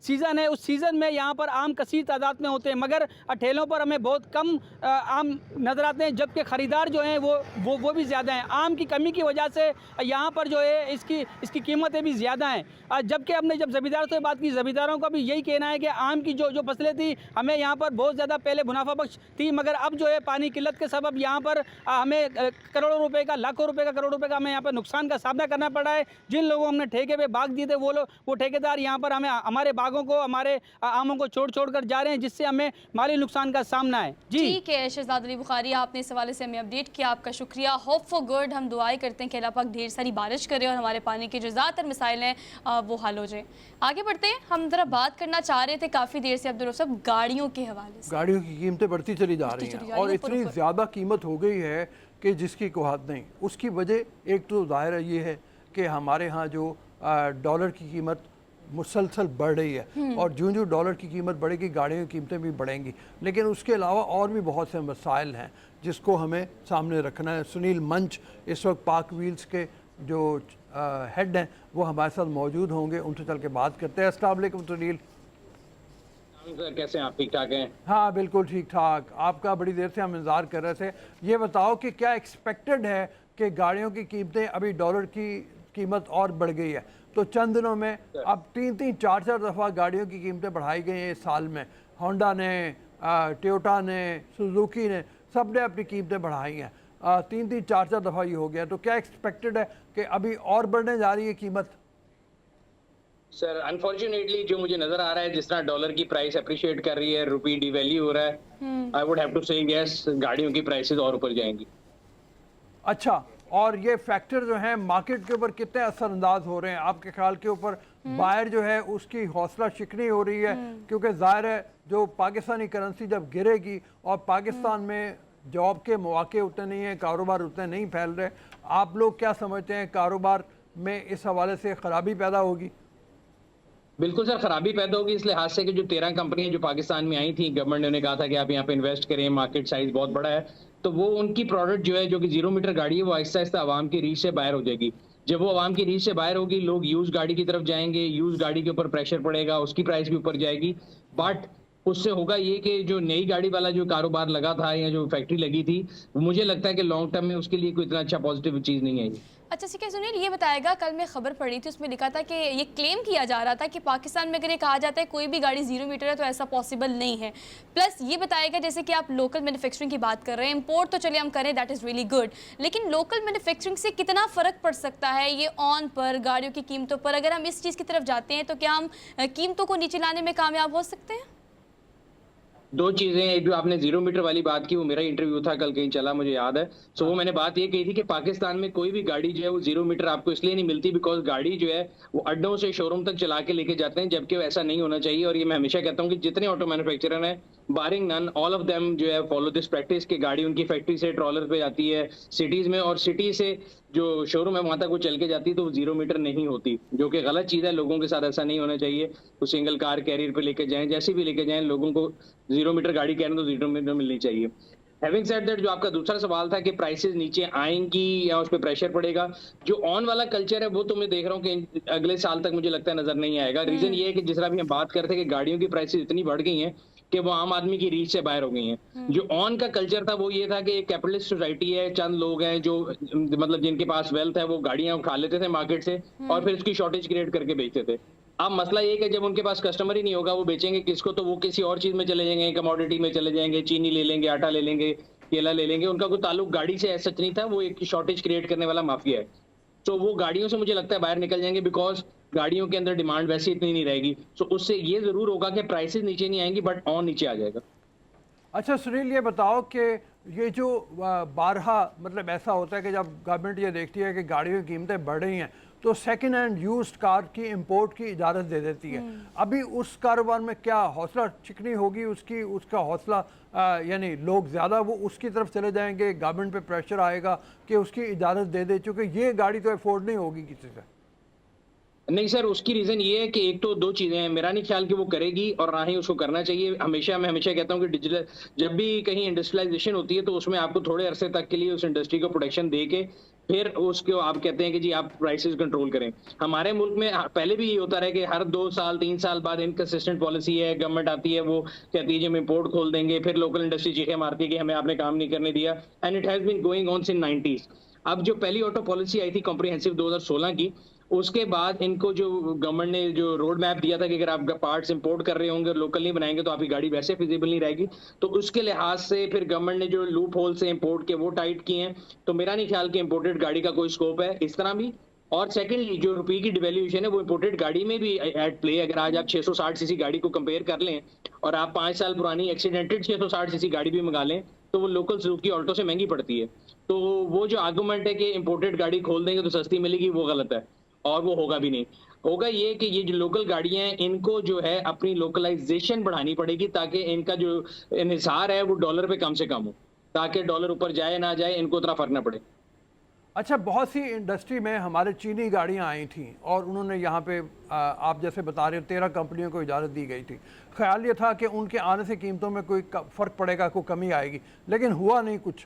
सीज़न है उस सीज़न में यहाँ पर आम कसीर तादाद में होते हैं, मगर ठेलों पर हमें बहुत कम आम नज़र आते हैं, जबकि ख़रीदार जो हैं वो भी ज़्यादा हैं। आम की कमी की वजह से यहाँ पर जो है इसकी कीमतें भी ज़्यादा हैं। जबकि हमने जब ज़मींदारों से बात की, ज़मींदारों का भी यही कहना है कि आम की जो फसलें थी हमें यहाँ पर बहुत ज़्यादा पहले मुनाफा बख्श थी, मगर अब जो है पानी किल्लत के सबब यहाँ पर हमें करोड़ों रुपए का, लाखों रुपए का, करोड़ों रुपए का हमें यहाँ पर नुकसान का सामना करना पड़ा है। जिन लोगों हमने ठेके पे बाग दिए थे वो ठेकेदार यहाँ पर हमें हमारे बागों को, हमारे आमों को छोड़ कर जा रहे हैं, जिससे हमें माली नुकसान का सामना है। जी ठीक है शहजाद अली बुखारी, आपने इस हवाले से हमें अपडेट किया, आपका शुक्रिया। होप फॉर गुड, हम दुआएं करते हैं कि अल्लाह पाक ढेर सारी बारिश करे और हमारे पानी के जो ज़्यादातर मसाइल हैं वो हल हो जाए। आगे बढ़ते हैं, हम ज़रा बात करना चाह रहे थे काफ़ी देर से अब्दुल रऊफ साहब गाड़ियों के हवाले से। गाड़ियों की कीमतें बढ़ती चली जा रही हैं और इतनी ज़्यादा कीमत हो गई है कि जिसकी कोई हद नहीं। उसकी वजह एक तो ज़ाहिर है ये है कि हमारे यहाँ जो डॉलर की कीमत मुसलसल बढ़ रही है और जो डॉलर की कीमत बढ़ेगी गाड़ियों की कीमतें भी बढ़ेंगी। लेकिन उसके अलावा और भी बहुत से मसाइल हैं जिसको हमें सामने रखना है। सुनील मंच इस वक्त पाक व्हील्स के जो हेड हैं वो हमारे साथ मौजूद होंगे, उनसे चल के बात करते हैं। अस्सलाम वालेकुम सुनील। कैसे हैं आप? ठीक ठाक हैं? हाँ बिल्कुल ठीक ठाक। आपका बड़ी देर से हम इंतज़ार कर रहे थे। ये बताओ कि क्या एक्सपेक्टेड है कि गाड़ियों की कीमतें, अभी डॉलर की कीमत और बढ़ गई है तो चंद दिनों में अब 3-3, 4-4 दफ़ा गाड़ियों की कीमतें बढ़ाई गई हैं इस साल में। होंडा ने, टोयोटा ने, सुजुकी ने, सब ने अपनी कीमतें बढ़ाई हैं। 3-3, 4-4 दफ़ा ये हो गया। तो क्या एक्सपेक्टेड है कि अभी और बढ़ने जा रही है कीमत? सर अनफॉर्चुनेटली जो मुझे नजर आ रहा है, जिस तरह डॉलर की प्राइस अप्रिशिएट कर रही है, रुपी डिवैल्यू हो रहा है, आई वुड हैव टू से यस, गाड़ियों की प्राइसेस और ऊपर जाएंगी। अच्छा, और ये फैक्टर जो है मार्केट के ऊपर कितने असरअंदाज हो रहे हैं आपके ख्याल के ऊपर? बायर जो है उसकी हौसला शिकनी हो रही है, क्योंकि जाहिर है जो पाकिस्तानी करेंसी जब गिरेगी और पाकिस्तान में जॉब के मौके उतने नहीं हैं, कारोबार उतने नहीं फैल रहे, आप लोग क्या समझते हैं कारोबार में इस हवाले से खराबी पैदा होगी? बिल्कुल सर, खराबी पैदा होगी इस लिहाज से कि जो 13 कंपनियां जो पाकिस्तान में आई थी, गवर्नमेंट ने कहा था कि आप यहाँ पे इन्वेस्ट करें, मार्केट साइज बहुत बड़ा है, तो वो उनकी प्रोडक्ट जो है, जो कि 0 मीटर गाड़ी है, वो आहिस्ता आहिस्ता आवाम की रीच से बाहर हो जाएगी। जब वो आवाम की रीच से बाहर होगी, लोग यूज गाड़ी की तरफ जाएंगे, यूज गाड़ी के ऊपर प्रेशर पड़ेगा, उसकी प्राइस भी ऊपर जाएगी। बट उससे होगा ये कि जो नई गाड़ी वाला जो कारोबार लगा था या जो फैक्ट्री लगी थी, मुझे लगता है कि लॉन्ग टर्म में उसके लिए कोई इतना अच्छा पॉजिटिव चीज़ नहीं है। अच्छा ठीक है सुनील, ये बताएगा, कल मैं खबर पढ़ी थी उसमें लिखा था कि ये क्लेम किया जा रहा था कि पाकिस्तान में अगर ये कहा जाता है कोई भी गाड़ी 0 मीटर है तो ऐसा पॉसिबल नहीं है। प्लस ये बताएगा जैसे कि आप लोकल मैन्युफैक्चरिंग की बात कर रहे हैं, इंपोर्ट तो चलिए हम करें, दैट इज़ रियली गुड, लेकिन लोकल मैन्युफैक्चरिंग से कितना फ़र्क पड़ सकता है ये ऑन पर, गाड़ियों की कीमतों पर? अगर हम इस चीज़ की तरफ जाते हैं तो क्या हम कीमतों को नीचे लाने में कामयाब हो सकते हैं? दो चीजें, एक जो आपने 0 मीटर वाली बात की, वो मेरा इंटरव्यू था कल कहीं चला, मुझे याद है। सो वो मैंने बात ये कही थी कि पाकिस्तान में कोई भी गाड़ी जो है वो 0 मीटर आपको इसलिए नहीं मिलती बिकॉज गाड़ी जो है वो अड्डों से शोरूम तक चला के लेके जाते हैं, जबकि वो ऐसा नहीं होना चाहिए। और ये मैं हमेशा कहता हूँ कि जितने ऑटो मैन्युफैक्चरर हैं, बारिंग नन, ऑल ऑफ देम जो है फॉलो दिस प्रैक्टिस कि गाड़ी उनकी फैक्ट्री से ट्रॉलर पे जाती है सिटीज में, और सिटी से जो शोरूम है वहां तक वो चल के जाती है, तो वो 0 मीटर नहीं होती, जो कि गलत चीज़ है। लोगों के साथ ऐसा नहीं होना चाहिए। वो सिंगल कार कैरियर पे लेके जाएं, जैसे भी लेके जाएं, लोगों को 0 मीटर गाड़ी कह रहे हैं तो 0 मीटर मिलनी चाहिए। हैविंग सेड दैट, जो आपका दूसरा सवाल था कि प्राइसेस नीचे आएंगी या उस पर प्रेशर पड़ेगा, जो ऑन वाला कल्चर है वो तो मैं देख रहा हूँ कि अगले साल तक मुझे लगता है नजर नहीं आएगा। रीजन ये है कि जिस तरह भी हम बात करते हैं कि गाड़ियों की प्राइसेस इतनी बढ़ गई हैं कि वो आम आदमी की रीच से बाहर हो गई हैं। जो ऑन का कल्चर था वो ये था कि एक कैपिटलिस्ट सोसाइटी है, चंद लोग हैं जो मतलब जिनके पास वेल्थ है, वो गाड़ियां उठा लेते थे मार्केट से और फिर उसकी शॉर्टेज क्रिएट करके बेचते थे। अब मसला ये कि जब उनके पास कस्टमर ही नहीं होगा, वो बेचेंगे किसको? तो वो किसी और चीज में चले जाएंगे, कमोडिटी में चले जाएंगे, चीनी ले लेंगे, आटा ले लेंगे, केला ले लेंगे। उनका कोई ताल्लुक गाड़ी से ऐसा नहीं था, वो एक शॉर्टेज क्रिएट करने वाला माफिया है। तो वो गाड़ियों से मुझे लगता है बाहर निकल जाएंगे बिकॉज गाड़ियों के अंदर डिमांड वैसे इतनी नहीं रहेगी। तो उससे ये जरूर होगा कि प्राइसेस नीचे नहीं आएंगी बट ऑन नीचे आ जाएगा। अच्छा सुनील, ये बताओ कि ये जो बारहा मतलब ऐसा होता है कि जब गवर्नमेंट ये देखती है कि गाड़ियों की कीमतें बढ़ रही हैं तो सेकंड हैंड यूज्ड कार की इंपोर्ट की इजाज़त दे देती है। अभी उस कारोबार में क्या हौसला चिकनी होगी उसकी, उसका हौसला यानी लोग ज़्यादा वो उसकी तरफ चले जाएंगे, गवर्नमेंट पे प्रेशर आएगा कि उसकी इजाज़त दे दे, चूँकि ये गाड़ी तो अफोर्ड नहीं होगी किसी से। नहीं सर, उसकी रीजन ये है कि एक तो दो चीजें हैं, मेरा नहीं ख्याल कि वो करेगी और ना ही उसको करना चाहिए। मैं हमेशा कहता हूँ कि डिजिटल जब भी कहीं इंडस्ट्रियलाइजेशन होती है तो उसमें आपको थोड़े अरसे तक के लिए उस इंडस्ट्री को प्रोटेक्शन दे के फिर उसको आप कहते हैं कि जी आप प्राइसेस कंट्रोल करें। हमारे मुल्क में पहले भी ये होता रहा कि हर 2 साल 3 साल बाद इनकंसिस्टेंट पॉलिसी है, गवर्नमेंट आती है, वो कहती है जी हम इंपोर्ट खोल देंगे, फिर लोकल इंडस्ट्री चीखें मारती है कि हमें आपने काम नहीं करने दिया, and it has been going on since 90s। अब जो पहली ऑटो पॉलिसी आई थी कॉम्प्रिहेंसिव 2016 की, उसके बाद इनको जो गवर्नमेंट ने जो रोड मैप दिया था कि अगर आप पार्ट्स इंपोर्ट कर रहे होंगे और लोकल नहीं बनाएंगे तो आपकी गाड़ी वैसे फिजिबल नहीं रहेगी, तो उसके लिहाज से फिर गवर्नमेंट ने जो लूप होल से इंपोर्ट के वो टाइट किए हैं। तो मेरा नहीं ख्याल कि इंपोर्टेड गाड़ी का कोई स्कोप है इस तरह भी। और सेकेंडली जो रुपये की डिवेल्यूएशन है वो इंपोर्टेड गाड़ी में भी एट प्ले। अगर आज आप 660 सीसी गाड़ी को कंपेयर कर लें और आप 5 साल पुरानी एक्सीडेंटेड 660 सीसी गाड़ी भी मंगा लें तो वो लोकल सुजुकी ऑल्टो से महंगी पड़ती है। तो वो जो आर्गूमेंट है कि इंपोर्टेड गाड़ी खोल देंगे तो सस्ती मिलेगी, वो गलत है और वो होगा भी नहीं। होगा ये कि ये जो लोकल गाड़ियां हैं इनको जो है अपनी लोकलाइजेशन बढ़ानी पड़ेगी ताकि इनका जो इन्हिसार है वो डॉलर पे कम से कम हो, ताकि डॉलर ऊपर जाए ना जाए इनको उतना फर्क ना पड़े। अच्छा, बहुत सी इंडस्ट्री में हमारे चीनी गाड़ियां आई थी और उन्होंने यहाँ पे आप जैसे बता रहे हो 13 कंपनियों को इजाज़त दी गई थी। ख्याल ये था कि उनके आने से कीमतों में कोई फ़र्क पड़ेगा, कोई कमी आएगी, लेकिन हुआ नहीं कुछ।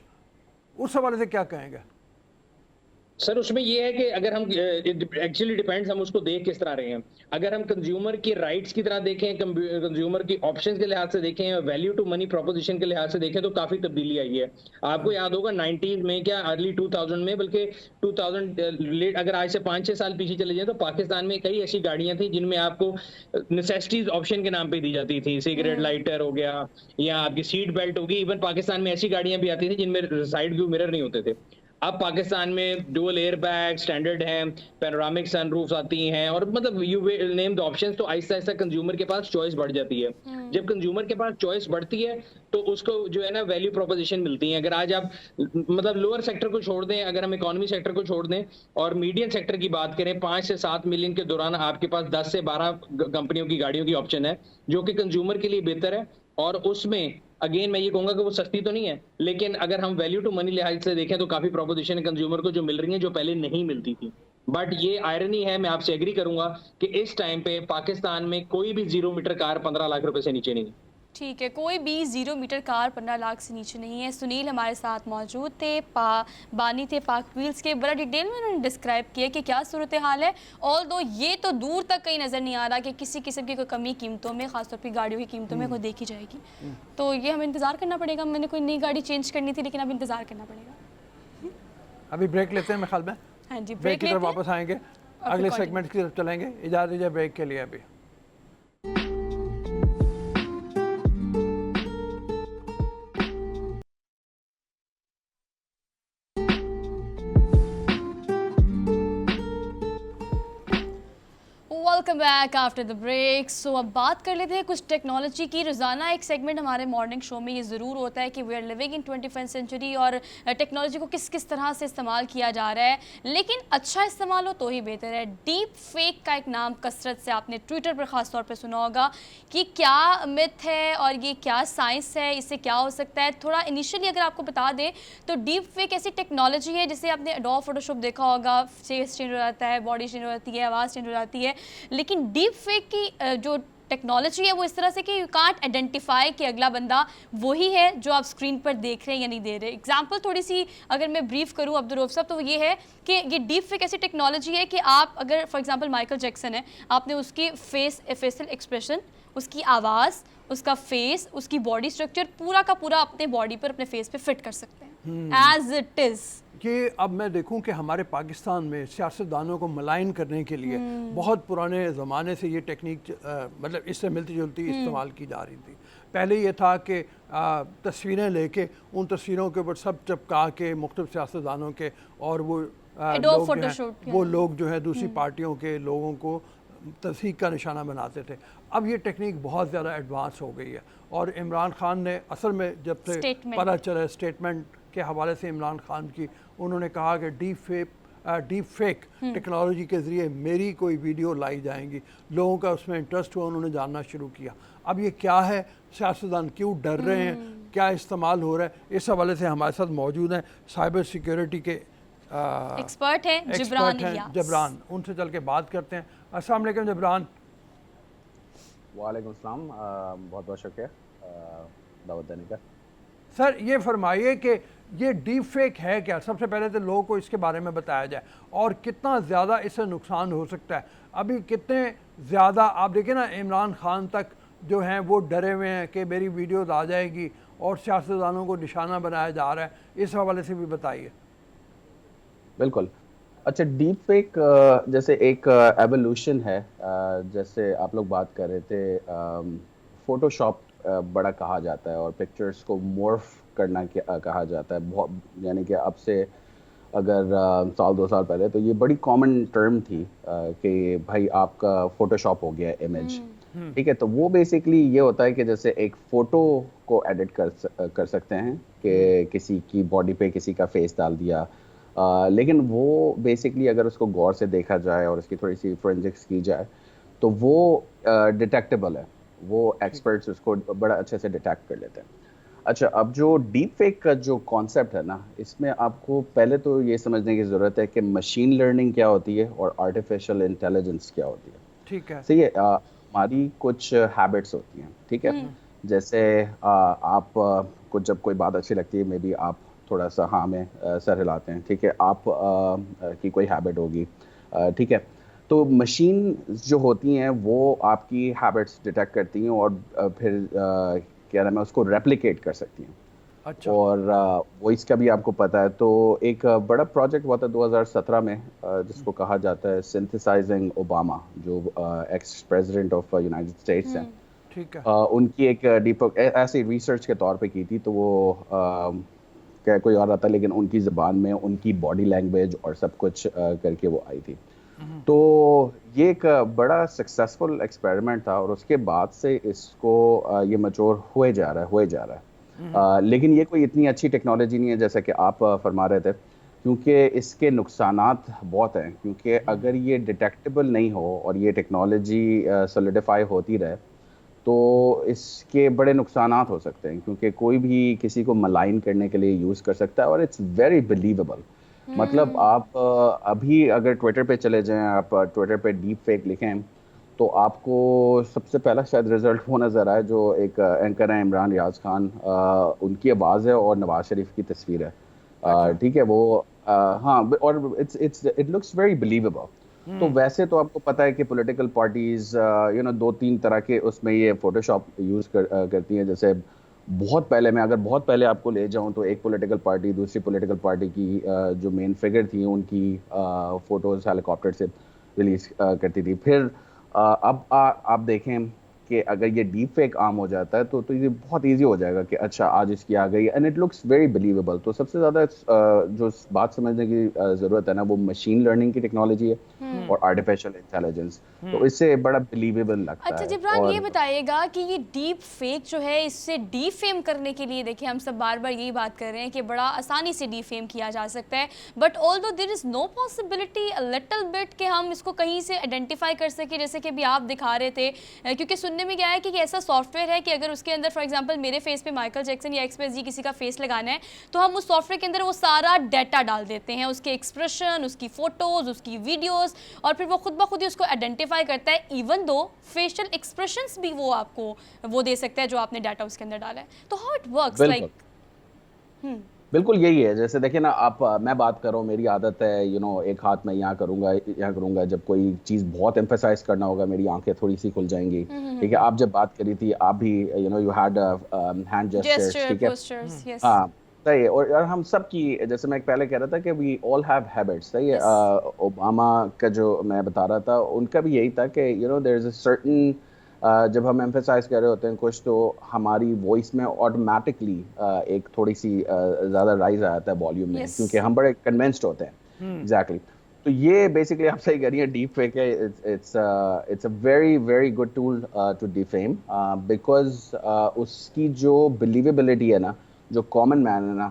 उस हवाले से क्या कहेंगे? सर उसमें ये है कि अगर हम एक्चुअली डिपेंड्स हम उसको देख किस तरह रहे हैं। अगर हम कंज्यूमर की राइट्स की तरह देखें, कंज्यूमर की ऑप्शंस के लिहाज से देखें, वैल्यू टू मनी प्रोपोजिशन के लिहाज से देखें तो काफी तब्दीली आई है। आपको याद होगा 90s में, क्या अर्ली 2000 में, बल्कि 2000 लेट, अगर आज से 5-6 साल पीछे चले जाए तो पाकिस्तान में कई ऐसी गाड़ियां थी जिनमें आपको नेसेसिटीज ऑप्शन के नाम पे दी जाती थी। सिगरेट लाइटर हो गया या आपकी सीट बेल्ट होगी। इवन पाकिस्तान में ऐसी गाड़ियां भी आती थी जिनमें साइड व्यू मिरर नहीं होते थे। अब पाकिस्तान में डुअल एयर बैग स्टैंडर्ड हैं, पैनोरामिक सनरूफ आती हैं, और मतलब यू नेम द ऑप्शंस। तो आहिस्ता आहिस्ता कंज्यूमर के पास चॉइस बढ़ जाती है। जब कंज्यूमर के पास चॉइस बढ़ती है तो उसको जो है ना वैल्यू प्रोपोजिशन मिलती है। अगर आज आप मतलब लोअर सेक्टर को छोड़ दें, अगर हम इकोनॉमी सेक्टर को छोड़ दें और मीडियम सेक्टर की बात करें, 5 से 7 मिलियन के दौरान आपके पास 10 से 12 कंपनियों की गाड़ियों की ऑप्शन है जो कि कंज्यूमर के लिए बेहतर है। और उसमें अगेन मैं ये कहूंगा कि वो सस्ती तो नहीं है, लेकिन अगर हम वैल्यू टू मनी लिहाज से देखें तो काफी प्रोपोजिशन कंज्यूमर को जो मिल रही है जो पहले नहीं मिलती थी। बट ये आयरनी है, मैं आपसे एग्री करूंगा कि इस टाइम पे पाकिस्तान में कोई भी 0 मीटर कार 15 लाख रुपए से नीचे नहीं। ठीक है, कोई भी 0 मीटर कार 15 लाख से नीचे नहीं है। सुनील हमारे साथ मौजूद थे, बानी थे पाक व्हील्स के। बड़ा डिटेल में उन्होंने डिस्क्राइब किया कि क्या सूरत हाल है। ऑल दो ये तो दूर तक कहीं नज़र नहीं आ रहा कि किसी किस्म की कोई कमी कीमतों में, खासतौर पर गाड़ियों की कीमतों में कोई देखी जाएगी। तो ये हमें इंतज़ार करना पड़ेगा। मैंने कोई नई गाड़ी चेंज करनी थी लेकिन अब इंतज़ार करना पड़ेगा। अभी ब्रेक लेते हैं मेरे ख्याल में। हाँ जी, ब्रेक ब्रेक की तरफ लेते हैं। वापस आएंगे, अगले recording। सेगमेंट की तरफ चलेंगे। इजाज़त दीजिए ब्रेक के लिए अभी। Welcome back after the break. So अब बात कर लेते हैं कुछ टेक्नोलॉजी की। रोज़ाना एक सेगमेंट हमारे मॉर्निंग शो में ये ज़रूर होता है कि we are living in 21st century और टेक्नोलॉजी को किस किस तरह से इस्तेमाल किया जा रहा है, लेकिन अच्छा इस्तेमाल हो तो ही बेहतर है। डीप फेक का एक नाम कसरत से आपने ट्विटर पर ख़ास तौर पर सुना होगा कि क्या मिथ है और ये क्या साइंस है, इससे क्या हो सकता है। थोड़ा इनिशियली अगर आपको बता दें तो डीप फेक ऐसी टेक्नोलॉजी है जिसे आपने एडोब फोटोशॉप देखा होगा, फेस चेंज हो जाता है, बॉडी चेंज हो जाती है, आवाज़ चेंज हो जाती है। लेकिन डीप फेक की जो टेक्नोलॉजी है वो इस तरह से कि यू कांट आइडेंटिफाई कि अगला बंदा वही है जो आप स्क्रीन पर देख रहे हैं या नहीं दे रहे। एग्जांपल थोड़ी सी अगर मैं ब्रीफ करूं अब्दुल रऊफ साहब, तो ये है कि ये डीप फेक ऐसी टेक्नोलॉजी है कि आप अगर फॉर एग्जांपल माइकल जैक्सन है, आपने उसकी फेशियल एक्सप्रेशन, उसकी आवाज़, उसका फेस, उसकी बॉडी स्ट्रक्चर पूरा का पूरा अपने बॉडी पर, अपने फेस पे फिट कर सकते हैं एज इट इज़। ये अब मैं देखूं कि हमारे पाकिस्तान में सियासतदानों को मलाइन करने के लिए बहुत पुराने ज़माने से ये टेक्निक मतलब इससे मिलती जुलती इस्तेमाल की जा रही थी। पहले ये था कि तस्वीरें लेके उन तस्वीरों के ऊपर सब चिपका के मुख्तलिफ सियासतदानों के और वो लोग जो है दूसरी पार्टियों के लोगों को तस्दीक का निशाना बनाते थे। अब ये टेक्निक बहुत ज़्यादा एडवांस हो गई है और इमरान खान ने असल में जब से पता चला स्टेटमेंट के हवाले से इमरान खान की, उन्होंने कहा कि डीप फेक टेक्नोलॉजी के ज़रिए मेरी कोई वीडियो लाई जाएंगी। लोगों का उसमें इंटरेस्ट हुआ, उन्होंने जानना शुरू किया। अब ये क्या है, सियासतदान क्यों डर रहे हैं, क्या इस्तेमाल हो रहा है, इस हवाले से हमारे साथ मौजूद हैं साइबर सिक्योरिटी के एक्सपर्ट हैं जबरान। उनसे चल के बात करते हैं। अस्सलाम वालेकुम जबरान। वालेकुम सलाम, बहुत बहुत शुक्रिया दावत देने का। सर ये फरमाइए कि ये डीप फेक है क्या? सबसे पहले तो लोगों को इसके बारे में बताया जाए और कितना ज़्यादा इससे नुकसान हो सकता है। अभी कितने ज़्यादा आप देखें ना, इमरान खान तक जो हैं वो डरे हुए हैं कि मेरी वीडियोज़ आ जाएगी और सियासतदानों को निशाना बनाया जा रहा है। इस हवाले से भी बताइए। बिल्कुल। अच्छा, डीप फेक जैसे एक एवोल्यूशन है, जैसे आप लोग बात कर रहे थे, फोटोशॉप बड़ा कहा जाता है और पिक्चर्स को मॉर्फ करना कहा जाता है। बहुत, यानी कि अब से अगर साल 2 साल पहले तो ये बड़ी कॉमन टर्म थी कि भाई आपका फोटोशॉप हो गया इमेज, ठीक है। तो वो बेसिकली ये होता है कि जैसे एक फ़ोटो को एडिट कर सकते हैं कि किसी की बॉडी पे किसी का फेस डाल दिया, लेकिन वो बेसिकली अगर उसको गौर से देखा जाए और उसकी थोड़ी सी फोरेंसिक्स की जाए तो वो डिटेक्टेबल है। वो एक्सपर्ट्स उसको बड़ा अच्छे से डिटेक्ट कर लेते हैं। अच्छा, अब जो डीप फेक का जो कॉन्सेप्ट है ना, इसमें आपको पहले तो ये समझने की ज़रूरत है कि मशीन लर्निंग क्या होती है और आर्टिफिशियल इंटेलिजेंस क्या होती है। ठीक है, सही है। हमारी कुछ हैबिट्स होती हैं, ठीक है। जैसे आप को जब कोई बात अच्छी लगती है, मे बी आप थोड़ा सा हाँ में सर हिलाते हैं, ठीक है। आप की कोई हैबिट होगी, ठीक है। तो मशीन जो होती हैं वो आपकी हैबिट्स डिटेक्ट करती हैं और फिर क्या नाम है, उसको रेप्लिकेट कर सकती हैं। अच्छा। और वॉइस का भी आपको पता है। तो एक बड़ा प्रोजेक्ट हुआ था 2017 में जिसको कहा जाता है सिंथेसाइजिंग ओबामा, जो ex president of United states हैं। ठीक है। उनकी एक डीप ऐसे रिसर्च के तौर पे की थी। तो वो क्या कोई और आता, लेकिन उनकी ज़बान में उनकी बॉडी लैंग्वेज और सब कुछ करके वो आई थी। तो ये एक बड़ा सक्सेसफुल एक्सपेरिमेंट था और उसके बाद से इसको ये मैच्योर हुए जा रहा है। लेकिन ये कोई इतनी अच्छी टेक्नोलॉजी नहीं है जैसा कि आप फरमा रहे थे, क्योंकि इसके नुकसानात बहुत हैं। क्योंकि अगर ये डिटेक्टेबल नहीं हो और ये टेक्नोलॉजी सॉलिडिफाई होती रहे तो इसके बड़े नुकसानात हो सकते हैं, क्योंकि कोई भी किसी को मलाइन करने के लिए यूज़ कर सकता है और इट्स वेरी बिलीवेबल। मतलब आप अभी अगर ट्विटर पे चले जाएं, आप ट्विटर पे डीप फेक लिखें तो आपको सबसे पहला शायद रिजल्ट वो नज़र आए जो एक एंकर है इमरान रियाज खान, उनकी आवाज़ है और नवाज शरीफ की तस्वीर है। ठीक है, वो हाँ, और इट लुक्स वेरी बिलीवेबल। तो वैसे तो आपको पता है कि पॉलिटिकल पार्टीज 2-3 तरह के उसमें ये फोटोशॉप यूज़ करती हैं। जैसे बहुत पहले, मैं अगर बहुत पहले आपको ले जाऊं तो एक पॉलिटिकल पार्टी दूसरी पॉलिटिकल पार्टी की जो मेन फिगर थी उनकी फोटोज हेलीकॉप्टर से रिलीज करती थी। फिर अब आप देखें कि अगर ये डीप फेक आम हो जाता है तो ये बहुत इजी हो जाएगा कि अच्छा आज इसकी आ गई and it looks very believable. तो सबसे ज़्यादा जो बात समझने की ज़रूरत है ना, वो मशीन लर्निंग की टेक्नोलॉजी है और आर्टिफिशियल इंटेलिजेंस, तो इससे बड़ा बिलीवेबल लगता है। अच्छा जिब्रान, ये बताइएगा कि ये डीप फेक जो है, इससे डीफेम करने के लिए देखिए हम सब बार बार यही बात कर रहे हैं कि बड़ा आसानी से डीफेम किया जा सकता है, but although there is no possibility a little bit कि हम इसको कहीं से आइडेंटिफाई कर सके, जैसे कि अभी आप दिखा रहे थे, क्योंकि सुनने में क्या है कि ऐसा सॉफ्टवेयर है कि अगर उसके अंदर फॉर एग्जांपल मेरे फेस पे माइकल जैक्सन या XYZ किसी का फेस लगाना है तो हम उस सॉफ्टवेयर के अंदर वो सारा डाटा डाल देते हैं, उसके एक्सप्रेशन, उसकी फोटोज, उसकी वीडियोस, और फिर वो खुद ब खुद ही उसको आइडेंटिफाई करता है। इवन दो फेशियल एक्सप्रेशंस भी वो आपको वो दे सकता है जो आपने डाटा उसके अंदर डाला है। तो हाउ इट वर्क्स लाइक बिल्कुल यही है। जैसे देखिए ना, आप मैं बात कर रहा हूँ, मेरी आदत है एक हाथ में यहाँ करूँगा, जब कोई चीज़ बहुत एम्फेसाइज करना होगा मेरी आंखें थोड़ी सी खुल जाएंगी, ठीक है। आप जब बात करी थी आप भी यू हैड हैंड जेस्चर्स, ठीक है, हाँ सही है। और हम सब की, जैसे मैं पहले कह रहा था कि वी ऑल हैव हैबिट्स, सही है। ओबामा का जो मैं बता रहा था उनका भी यही था कि देयर इज अ सर्टेन, जब हम एम्फेसाइज कर रहे होते हैं कुछ तो हमारी वॉइस में ऑटोमेटिकली एक थोड़ी सी ज़्यादा राइज आ जाता है वॉल्यूम में, क्योंकि हम बड़े कन्विंस्ड होते हैं। एग्जैक्टली। तो ये बेसिकली आप सही कह रही हैं, डीप फेक है। It's a very very good tool to defame, because उसकी जो बिलीवेबिलिटी है ना, जो कॉमन मैन है ना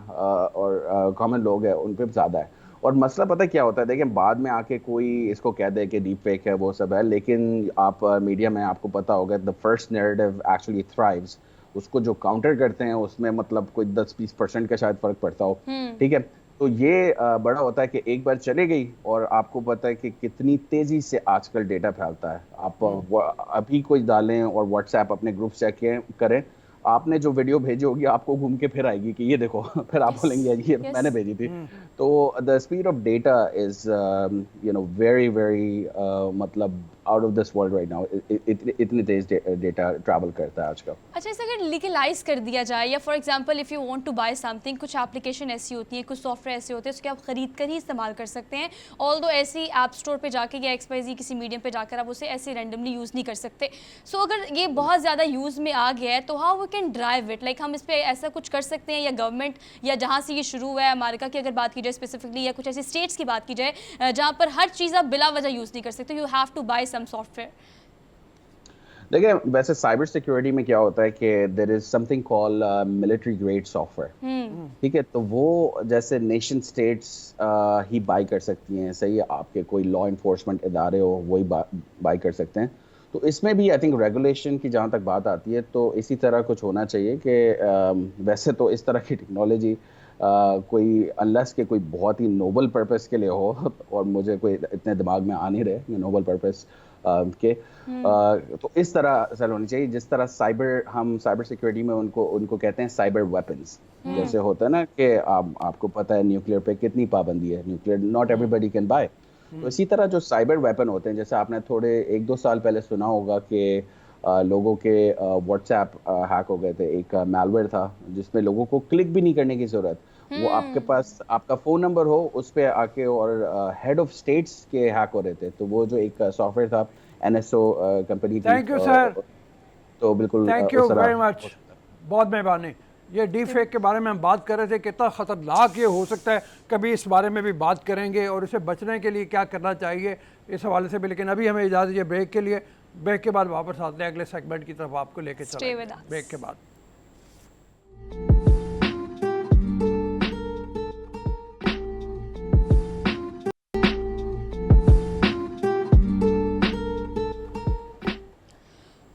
और कॉमन लोग हैं उन पर ज़्यादा है। और मसला पता क्या होता है, देखिए बाद में आके कोई इसको कह दे कि डीप फेक है, वो सब है, लेकिन आप मीडिया में आपको पता होगा the first narrative actually thrives, उसको जो काउंटर करते हैं उसमें मतलब कोई 10-20% का शायद फर्क पड़ता हो, ठीक है। तो ये बड़ा होता है कि एक बार चले गई और आपको पता है कि कितनी तेजी से आजकल डेटा फैलता है। आप अभी कुछ डालें और व्हाट्सएप अपने ग्रुप चेक करें, आपने जो वीडियो भेजी होगी आपको घूम के फिर आएगी कि ये देखो, फिर आप बोलेंगे ये मैंने भेजी थी। तो the speed of data is very very मतलब out of this world right now. इतनी तेज डेटा ट्रैवल करता है आजकल। अच्छा, इसे अगर लीगलाइज कर दिया जाए, या for example if you want to buy something, कुछ एप्लीकेशन ऐसी होती हैं, कुछ सॉफ्टवेयर ऐसे होते हैं उसके आप खरीद कर ही इस्तेमाल कर सकते हैं, ऑल्दो ऐसी ऐप स्टोर पे जाके या XYZ किसी मीडियम पे जाकर आप उसे ऐसे रैंडमली यूज़ नहीं कर सकते। सो अगर ये बहुत ज़्यादा यूज़ में आ गया है तो how we can drive it, like हम इस पर ऐसा कुछ कर सकते हैं, या गवर्नमेंट या जहाँ से ये शुरू हुआ है अमेरिका की अगर बात की जाए स्पेसिफिकली, या कुछ ऐसी स्टेट्स की बात की जाए जहाँ पर हर चीज़ आप बिला वजह यूज़ नहीं कर सकते, you have to buy some software. देखिए वैसे साइबर सिक्योरिटी में क्या होता है कि there is something called military grade software, ठीक है। तो वो जैसे नेशन स्टेट्स ही बाई कर सकती हैं, सही है। आपके कोई लॉ इन्फोर्समेंट इदारे हो वही बाई कर सकते हैं। तो इसमें भी आई थिंक रेगुलेशन की जहाँ तक बात आती है तो इसी तरह कुछ होना चाहिए कि वैसे तो इस तरह की टेक्नोलॉजी कोई अनलेस के कोई बहुत ही नोबल पर्पस के लिए हो, और मुझे कोई इतने दिमाग में आ नहीं रहे नोबल पर्पस के, तो इस तरह सर होनी चाहिए। जिस तरह हम साइबर सिक्योरिटी में उनको कहते हैं साइबर वेपन्स, जैसे होता है ना कि आपको पता है न्यूक्लियर पे कितनी पाबंदी है, nuclear not everybody can buy. तो इसी तरह जो साइबर वेपन होते हैं, जैसे आपने थोड़े 1-2 साल पहले सुना होगा कि लोगों के व्हाट्सएप हैक हो गए थे। एक मैलवेयर था जिसमें लोगों को क्लिक भी नहीं करने की जरूरत, वो आपके पास आपका फोन नंबर हो उस पे आके, और हेड ऑफ स्टेट्स के हैक हो रहे थे। तो वो जो एक सॉफ्टवेयर था NSO कंपनी की। Thank you sir. तो बिल्कुल थैंक यू वेरी मच, बहुत मेहरबानी। ये डीप फेक के बारे में हम बात कर रहे थे, कितना ख़तरनाक ये हो सकता है, कभी इस बारे में भी बात करेंगे और इसे बचने के लिए क्या करना चाहिए इस हवाले से भी। लेकिन अभी हमें इजाज़त दीजिए ब्रेक के लिए, ब्रेक के बाद वापस आते हैं अगले सेगमेंट की तरफ आपको लेके चलेंगे ब्रेक के बाद।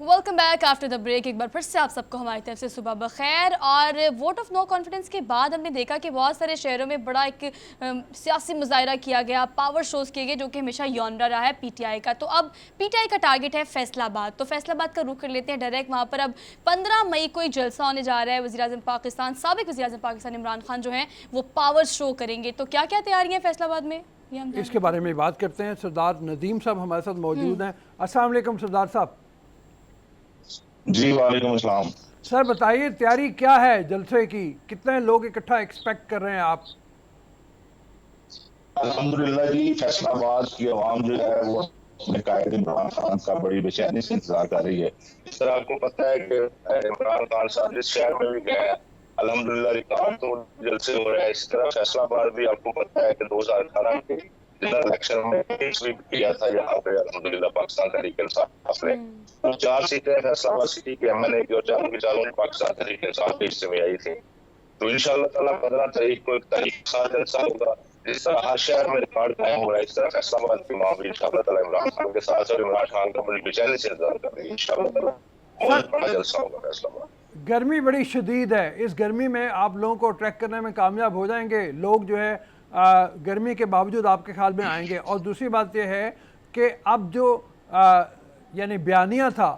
Welcome back after the break. एक बार फिर से आप सबको हमारी तरफ से सुबह बखैर। और वोट ऑफ नो कॉन्फिडेंस के बाद हमने देखा कि बहुत सारे शहरों में बड़ा एक सियासी मुजाहरा किया गया, पावर शोज़ किए गए, जो कि हमेशा यौनरा रहा है PTI का। तो अब PTI का टारगेट है फैसलाबाद, तो फैसलाबाद का रुख कर लेते हैं डायरेक्ट वहाँ पर। अब 15 मई को एक जलसा होने जा रहा है। वज़ीर-ए-आज़म पाकिस्तान, साबिक़ वज़ीर-ए-आज़म पाकिस्तान इमरान खान जो हैं वो पावर शो करेंगे। तो क्या क्या तैयारियाँ हैं फैसलाबाद में, इसके बारे में बात करते हैं। सरदार नदीम साहब हमारे साथ मौजूद हैं। अस्सलाम वालेकुम सरदार साहब। जी वालेकुम अस्सलाम। सर बताइए तैयारी क्या है जलसे की, कितने लोग इकट्ठा एक्सपेक्ट कर रहे हैं आप? अल्हम्दुलिल्लाह जी, फैसलाबाद की आवाम जो है वो अपने कायद इमरान खान का बड़ी बेचैनी से इंतजार कर रही है। इस तरह आपको पता है कि इमरान खान साहब जिस शहर में भी गए हैं अल्हम्दुलिल्लाह रिकॉर्ड तो जलसे हो रहे हैं। इस तरह फैसलाबाद भी आपको पता है कि 2018 के जनरल इलेक्शन में स्वीप किया था यहाँ पे अल्हम्दुलिल्लाह पाकिस्तान तहरीक इंसाफ ने। तो 4 सीटें फैसलाबाद सिटी के एमएनए की और 4 की 4 पाकिस्तान तहरीक इंसाफ के हिस्से में आई थी। तो इंशाअल्लाह ताला 15 तारीख को एक तारीख के साथ जलसा होगा। जिस तरह हर शहर में रिकॉर्ड कायम हो रहा है इस तरह फैसलाबाद की माँ भी इंशाअल्लाह ताला इमरान खान के साथ और इमरान खान का बड़ी बेचैनी से इंतजार कर रही है। इंशाअल्लाह ताला बहुत बड़ा जलसा होगा फैसलाबाद। गर्मी बड़ी शदीद है, इस गर्मी में आप लोगों को ट्रैक करने में कामयाब हो जाएंगे? लोग जो है गर्मी के बावजूद आपके ख्याल में आएंगे? और दूसरी बात यह है कि अब जो यानी बयानिया था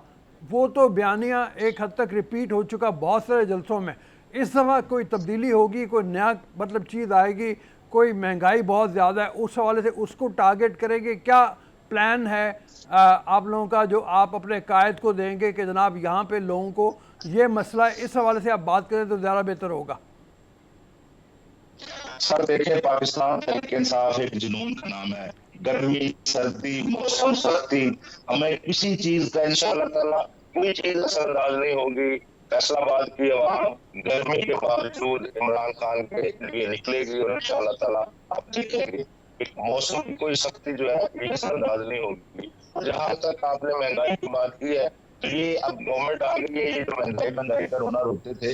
वो तो बयानिया एक हद तक रिपीट हो चुका बहुत सारे जलसों में। इस दफ़ा कोई तब्दीली होगी, कोई नया मतलब चीज़ आएगी? कोई महंगाई बहुत ज़्यादा है उस हवाले से उसको टारगेट करेंगे? क्या प्लान है आप लोगों का जो आप अपने कायद को देंगे कि जनाब यहाँ पे लोगों को ये मसला है, इस हवाले से आप बात करें तो ज़्यादा बेहतर होगा। सर देखिए, पाकिस्तान तहरीक इंसाफ एक जुनून का नाम है। गर्मी सर्दी मौसम सर्दी हमें किसी चीज का इंशाअल्लाह ताला कोई चीज असरअंदाज नहीं होगी। फैसलाबाद की आवाम गर्मी के बावजूद इमरान खान के लिए निकलेगी और इंशाअल्लाह ताला आप देखेंगे मौसम की कोई सख्ती जो है ये असरअंदाज नहीं होगी। जहाँ तक आपने महंगाई की बात की है तो ये अब गवर्नमेंट आ गई है, ये जो महंगाई का रोना रोकते थे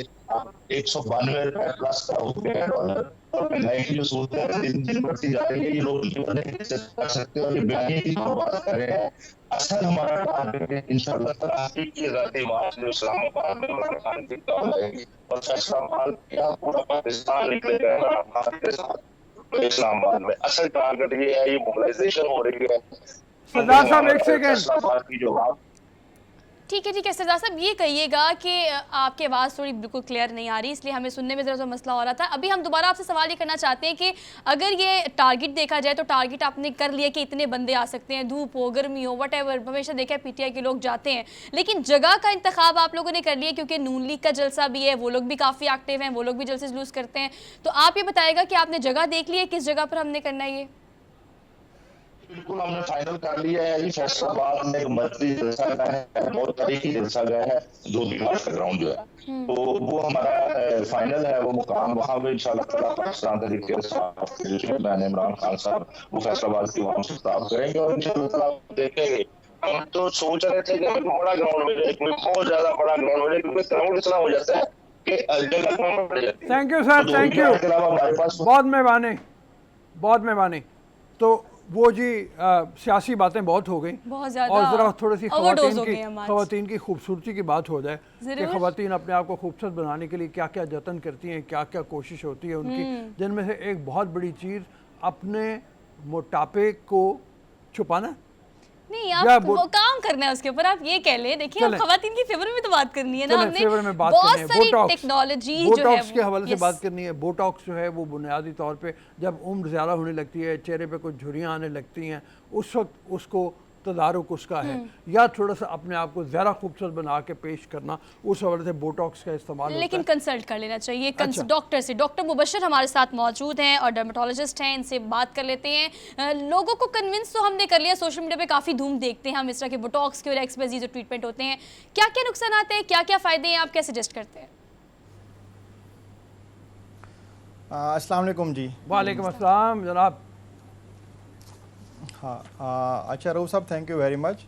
192 रुपए प्लस का हो गया डॉलर और महंगाई की जो सूरत है दिन दिन बढ़ती जा रही है। ये लोग कर सकते हो, ये बयानी की बात कर रहे हैं। असल हमारा टारगेट है इंशाअल्लाह ताला की आजादी मार्च जो इस्लामाबाद में इमरान खान की कॉल आएगी और फैसलाबाद क्या पूरा पाकिस्तान निकलेगा इमरान खान के साथ इस्लामाबाद में। असल टारगेट ये है, ये मोबिलाइजेशन हो रही है। सरदार साहब एक सेकंड, की जो बात ठीक है सरदार साहब, ये कहिएगा कि आपकी आवाज़ थोड़ी बिल्कुल क्लियर नहीं आ रही, इसलिए हमें सुनने में ज़रा सा मसला हो रहा था। अभी हम दोबारा आपसे सवाल ये करना चाहते हैं कि अगर ये टारगेट देखा जाए तो टारगेट आपने कर लिया कि इतने बंदे आ सकते हैं, धूप हो गर्मी हो वटेवर, हमेशा देखा है पीटीआई के लोग जाते हैं, लेकिन जगह का इंतखाब आप लोगों ने कर लिया क्योंकि नून लीग का जलसा भी है, वो लोग भी काफ़ी एक्टिव हैं, वो लोग भी जलसे जुलूस करते हैं। तो आप ये बताएगा कि आपने जगह देख ली है, किस जगह पर हमने करना है ये? बिल्कुल हमने फाइनल कर लिया है। ये फैसलाबाद में एक मर्कजी जलसा गया है, बहुत तारीखी जलसा गया है, 2 मार्च का ग्राउंड जो है तो वो हमारा फाइनल है। वो मुकाम वहाँ पे इंशाल्लाह ताला पाकिस्तान तहरीक इंसाफ के चेयरमैन इमरान खान साहब वो फैसलाबाद की वहाँ से खिताब करेंगे और इंशाल्लाह ताला देखेंगे। हम तो सोच रहे थे कि बड़ा ग्राउंड मिले, बहुत ज्यादा बड़ा ग्राउंड मिले क्योंकि ग्राउंड इतना हो जाता है कि जगह कम पड़ जाती है। Thank you sir, thank you, बहुत मेहरबानी, बहुत मेहरबानी। तो वो जी सियासी बातें बहुत हो गई और ज़रा थोड़ी सी ख़वातीन की खूबसूरती की बात हो जाए कि ख़वातीन अपने आप को खूबसूरत बनाने के लिए क्या क्या जतन करती हैं, क्या क्या कोशिश होती है उनकी, जिनमें से एक बहुत बड़ी चीज़ अपने मोटापे को छुपाना नहीं, आप वो काम करना है उसके ऊपर, आप ये कह ले। देखिए अब खवातीन की फेवर में तो बात करनी है ना, हमने बहुत सारी टेक्नोलॉजी जो है के हवाले से बात करनी है। बोटॉक्स जो है वो बुनियादी तौर पे जब उम्र ज़्यादा होने लगती है, चेहरे पे कुछ झुर्रियाँ आने लगती हैं, उस वक्त उसको तदारुक उसका है या थोड़ा सा अपने आप को ज़्यादा खूबसूरत बना के पेश करना, उस हवाले से बोटॉक्स का इस्तेमाल लेकिन कंसल्ट कर लेना चाहिए डॉक्टर से। डॉक्टर मुबशर हमारे साथ मौजूद हैं और डर्मेटोलॉजिस्ट हैं, इनसे बात कर लेते हैं। लोगों को कन्विंस तो हमने कर लिया, सोशल मीडिया पे काफ़ी धूम देखते हैं हम इस तरह के बोटॉक्स के और एक्सपेजी जो ट्रीटमेंट होते हैं, क्या क्या नुकसान आते हैं, क्या क्या फ़ायदे हैं, आप क्या सजेस्ट करते हैं? अस्सलाम वालेकुम जी। वालेकुम अस्सलाम जनाब। हाँ अच्छा रऊफ साहब, thank you very much.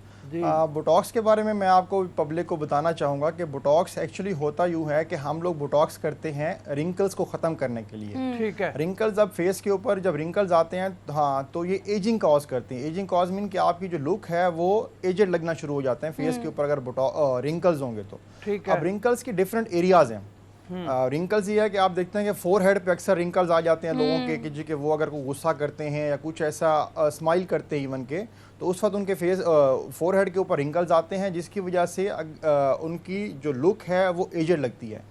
Botox के बारे में मैं आपको पब्लिक को बताना चाहूँगा कि बोटॉक्स एक्चुअली होता यूँ है कि हम लोग बोटॉक्स करते हैं रिंकल्स को ख़त्म करने के लिए। ठीक है। रिंकल्स अब फेस के ऊपर जब रिंकल्स आते हैं हाँ तो ये एजिंग कॉज करते हैं। एजिंग कॉज मीन कि आपकी जो लुक है वो एजेड लगना शुरू हो जाते हैं फेस के ऊपर अगर रिंकल्स होंगे तो। ठीक है। अब रिंकल्स की डिफरेंट एरियाज़ हैं। रिंकल्स ये है कि आप देखते हैं कि फोरहेड पे अक्सर रिंकल्स आ जाते हैं लोगों के कि जी कि वो अगर कोई गुस्सा करते हैं या कुछ ऐसा स्माइल करते हैं इवन के, तो उस वक्त उनके फेस फोरहेड के ऊपर रिंकल्स आते हैं जिसकी वजह से उनकी जो लुक है वो एजेड लगती है।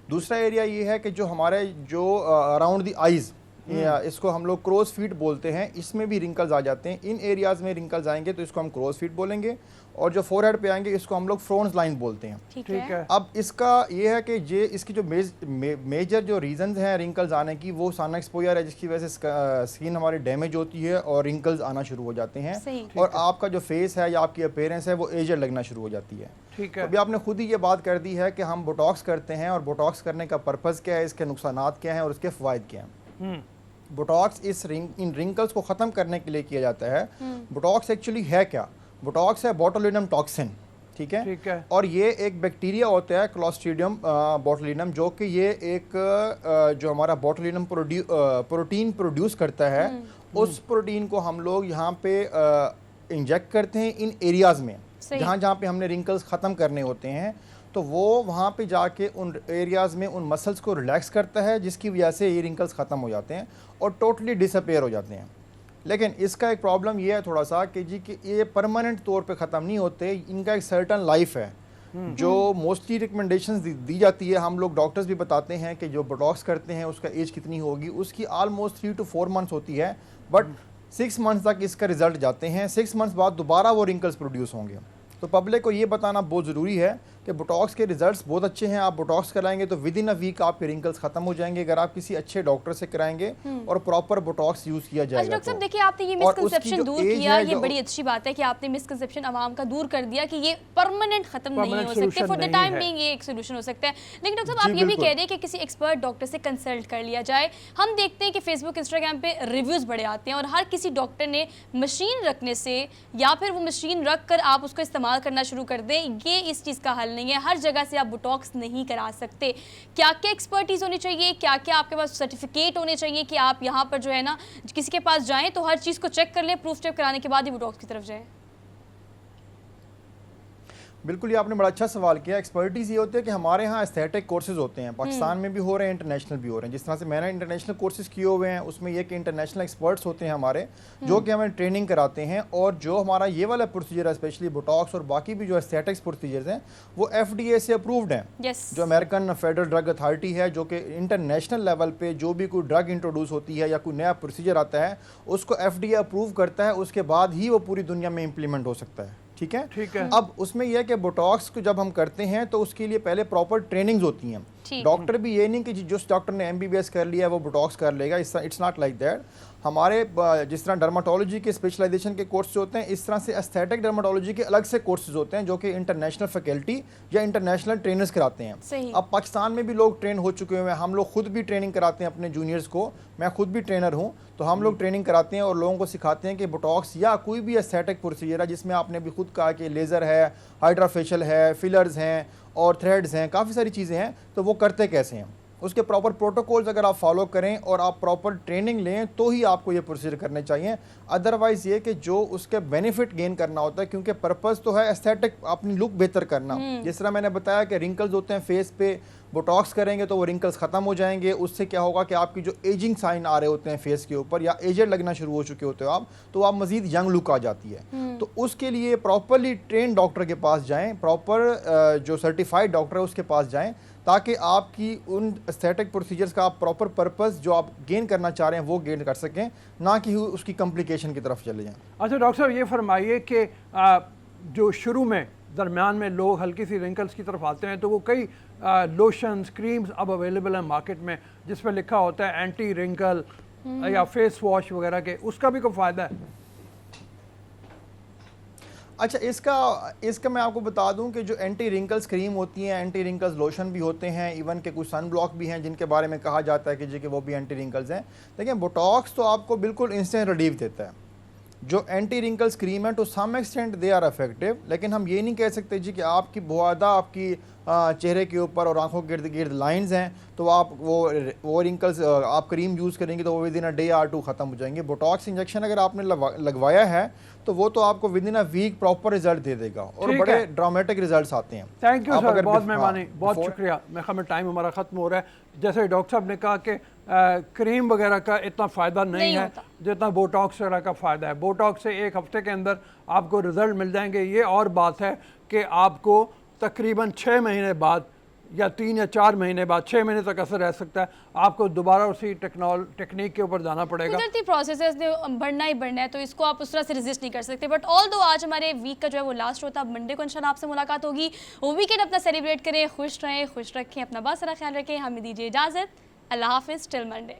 दूसरा एरिया ये है कि जो हमारे जो अराउंड द आइज़ या इसको हम लोग क्रोज फीट बोलते हैं, इसमें भी रिंकल्स आ जाते हैं। इन एरियाज में रिंकल्स आएंगे तो इसको हम क्रोज फीट बोलेंगे, और जो फोरहेड पे आएंगे इसको हम लोग फ्रोन्स लाइन बोलते हैं। ठीक है। अब इसका ये है कि ये इसकी जो मेजर जो रीजंस हैं रिंकल्स आने की, वो सन एक्सपोजर है, जिसकी वजह से स्किन हमारी डैमेज होती है और रिंकल्स आना शुरू हो जाते हैं, और आपका जो फेस है या आपकी अपीयरेंस है वो एजड लगना शुरू हो जाती है। ठीक है। अभी आपने खुद ही ये बात कर दी है कि हम बोटॉक्स करते हैं, और बोटॉक्स करने का पर्पज़ क्या है, इसके नुकसानात क्या हैं और इसके फ़ायदे क्या हैं। बोटॉक्स इन रिंकल्स को ख़त्म करने के लिए किया जाता है। बोटॉक्स एक्चुअली है क्या? बोटॉक्स है बोटुलिनम टॉक्सिन, ठीक है, और ये एक बैक्टीरिया होता है क्लोस्ट्रीडियम बोटुलिनम, जो कि ये एक जो हमारा बोटुलिनम प्रोटीन प्रोड्यूस करता है, उस प्रोटीन को हम लोग यहाँ पे इंजेक्ट करते हैं इन एरियाज़ में जहाँ जहाँ पे हमने रिंकल्स ख़त्म करने होते हैं, तो वो वहाँ पे जाके उन एरियाज़ में उन मसल्स को रिलैक्स करता है, जिसकी वजह से ये रिंकल्स ख़त्म हो जाते हैं और टोटली डिसअपेयर हो जाते हैं। लेकिन इसका एक प्रॉब्लम ये है थोड़ा सा कि जी कि ये परमानेंट तौर पे ख़त्म नहीं होते, इनका एक सर्टन लाइफ है जो मोस्टली रिकमेंडेशंस दी जाती है। हम लोग डॉक्टर्स भी बताते हैं कि जो बोटॉक्स करते हैं उसका एज कितनी होगी, उसकी ऑलमोस्ट 3 to 4 मंथ्स होती है, बट 6 मंथ्स तक इसका रिजल्ट जाते हैं। 6 मंथ्स बाद दोबारा वो रिंकल्स प्रोड्यूस होंगे। तो पब्लिक को ये बताना बहुत ज़रूरी है कि बोटॉक्स के रिजल्ट्स बहुत अच्छे हैं। आप बोटॉक्स कराएंगे तो विद इन अ वीक आपके रिंकल्स खत्म हो जाएंगे, अगर आप किसी अच्छे डॉक्टर से कराएंगे और प्रॉपर बोटॉक्स यूज किया जाएगा। डॉक्टर साहब देखिए, आपने ये मिसकंसेप्शन दूर किया, ये बड़ी अच्छी बात है कि आपने मिसकंसेप्शन आवाम का दूर कर दिया कि ये परमानेंट खत्म नहीं हो सकते, फॉर द टाइम बीइंग ये एक सोल्यूशन हो सकता है। लेकिन डॉक्टर साहब आप ये भी कह रहे हैं कि किसी एक्सपर्ट डॉक्टर से कंसल्ट कर लिया जाए। हम देखते हैं कि फेसबुक इंस्टाग्राम पे रिव्यूज़ बड़े आते हैं और हर किसी डॉक्टर ने मशीन रखने से या फिर वो मशीन रख कर आप उसको इस्तेमाल करना शुरू कर दें, ये इस चीज़ का हल नहीं है। हर जगह से आप बोटॉक्स नहीं करा सकते। क्या क्या एक्सपर्टीज होनी चाहिए, क्या क्या आपके पास सर्टिफिकेट होने चाहिए कि आप यहाँ पर जो है ना किसी के पास जाएं तो हर चीज़ को चेक कर लें, प्रूफ चेक कराने के बाद ही बोटॉक्स की तरफ जाएं? बिल्कुल, ये आपने बड़ा अच्छा सवाल किया। एक्सपर्टीज़ ये होती है कि हमारे यहाँ एस्थेटिक कोर्सेज होते हैं, पाकिस्तान में भी हो रहे हैं, इंटरनेशनल भी हो रहे हैं। जिस तरह से मैंने इंटरनेशनल कोर्सेज किए हुए हैं, उसमें यह कि इंटरनेशनल एक्सपर्ट्स होते हैं हमारे, जो कि हमें ट्रेनिंग कराते हैं, और जो हमारा ये वाला प्रोसीजर है, स्पेशली बोटॉक्स और बाकी भी जो एस्थेटिक्स प्रोसीजर्स हैं, वो FDA से अप्रूव्ड हैं। जो अमेरिकन फेडरल ड्रग अथॉरिटी है, जो कि इंटरनेशनल लेवल पे जो भी कोई ड्रग इंट्रोड्यूस होती है या कोई नया प्रोसीजर आता है, उसको FDA अप्रूव करता है, उसके बाद ही वो पूरी दुनिया में इम्प्लीमेंट हो सकता है। ठीक है, ठीक है। अब उसमें यह है कि बोटॉक्स को जब हम करते हैं तो उसके लिए पहले प्रॉपर ट्रेनिंग्स होती हैं। डॉक्टर भी ये नहीं कि जिस डॉक्टर ने MBBS कर लिया है वो बोटॉक्स कर लेगा, इट्स नॉट लाइक दैट। हमारे जिस तरह डर्माटोलॉजी के स्पेशलाइजेशन के कोर्स होते हैं, इस तरह से एस्थेटिक डर्माटोलॉजी के अलग से कोर्सेज होते हैं जो कि इंटरनेशनल फैकल्टी या इंटरनेशनल ट्रेनर्स कराते हैं। अब पाकिस्तान में भी लोग ट्रेन हो चुके हुए हैं, हम लोग खुद भी ट्रेनिंग कराते हैं अपने जूनियर्स को। मैं खुद भी ट्रेनर हूँ, तो हम लोग ट्रेनिंग कराते हैं और लोगों को सिखाते हैं कि बोटॉक्स या कोई भी एस्थेटिक प्रोसीजर है, जिसमें आपने भी खुद कहा कि लेज़र है, हाइड्राफेशियल है, फिलर्स हैं और थ्रेड्स हैं, काफ़ी सारी चीज़ें हैं, तो वो करते कैसे हैं, उसके प्रॉपर प्रोटोकॉल्स अगर आप फॉलो करें और आप प्रॉपर ट्रेनिंग लें तो ही आपको ये प्रोसीजर करने चाहिए। अदरवाइज़ ये कि जो उसके बेनिफिट गेन करना होता है, क्योंकि पर्पज़ तो है एस्थेटिक, अपनी लुक बेहतर करना। जिस तरह मैंने बताया कि रिंकल्स होते हैं फेस पे, बोटॉक्स करेंगे तो वो रिंकल्स ख़त्म हो जाएंगे। उससे क्या होगा कि आपकी जो एजिंग साइन आ रहे होते हैं फेस के ऊपर या एजेड लगना शुरू हो चुके होते हो आप, तो आप मज़ीद यंग लुक आ जाती है। तो उसके लिए प्रॉपरली ट्रेन डॉक्टर के पास जाएँ, प्रॉपर जो सर्टिफाइड डॉक्टर है उसके पास जाएँ, ताकि आपकी उन एस्थेटिक प्रोसीजर्स का आप प्रॉपर पर्पस जो आप गेन करना चाह रहे हैं वो गेन कर सकें, ना कि उसकी कॉम्प्लिकेशन की तरफ चले जाएं। अच्छा डॉक्टर साहब, ये फरमाइए कि जो शुरू में दरमियान में लोग हल्की सी रिंकल्स की तरफ आते हैं, तो वो कई लोशंस क्रीम्स अब अवेलेबल हैं मार्केट में जिस पर लिखा होता है एंटी रिंकल या फेस वॉश वगैरह के, उसका भी कोई फ़ायदा है? अच्छा, इसका मैं आपको बता दूं कि जो एंटी रिंकल्स क्रीम होती हैं, एंटी रिंकल्स लोशन भी होते हैं, इवन के कुछ सन ब्लॉक भी हैं जिनके बारे में कहा जाता है कि जी कि वो भी एंटी रिंकल्स हैं। लेकिन बोटॉक्स तो आपको बिल्कुल इंस्टेंट रिलीफ देता है। जो एंटी रिंकल्स क्रीम है to some extent they are effective, लेकिन हम ये नहीं कह सकते जी कि आपकी बहुत आपकी चेहरे के ऊपर और आंखों के गिर्द गिर्द लाइंस हैं तो आप वो रिंकल्स आप क्रीम यूज़ करेंगे तो वो विद इन अ डे और 2 ख़त्म हो जाएंगे। बोटॉक्स इंजेक्शन अगर आपने लगवाया है तो वो तो आपको within a week proper result दे देगा और बड़े ड्रामेटिक रिजल्ट्स आते हैं। थैंक यू सर, बहुत मेहरबानी, बहुत शुक्रिया। मैं ख़बर टाइम हमारा ख़त्म हो रहा है। जैसे डॉक्टर साहब ने कहा कि क्रीम वगैरह का इतना फ़ायदा नहीं है जितना बोटॉक्स वगैरह का फ़ायदा है। बोटॉक्स से 1 हफ्ते के अंदर आपको रिजल्ट मिल जाएंगे। ये और बात है कि आपको तकरीबन 6 महीने बाद या 3 या 4 महीने बाद 6 महीने तक असर रह सकता है। आपको दोबारा उसी टेक्निक के ऊपर जाना पड़ेगा। कुदरती प्रोसेस है, इसने बढ़ना ही बढ़ना है, तो इसको आप उस तरह से रेजिस्ट नहीं कर सकते। बट ऑल दो आज हमारे वीक का जो है वो लास्ट होता है, मंडे को इंशाल्लाह आपसे मुलाकात होगी। वो वीकेंड अपना सेलिब्रेट करें, खुश रहें, खुश रखें, अपना बहुत सारा ख्याल रखें। हमें दीजिए इजाज़त, अल्लाह हाफिज़, टिल मंडे।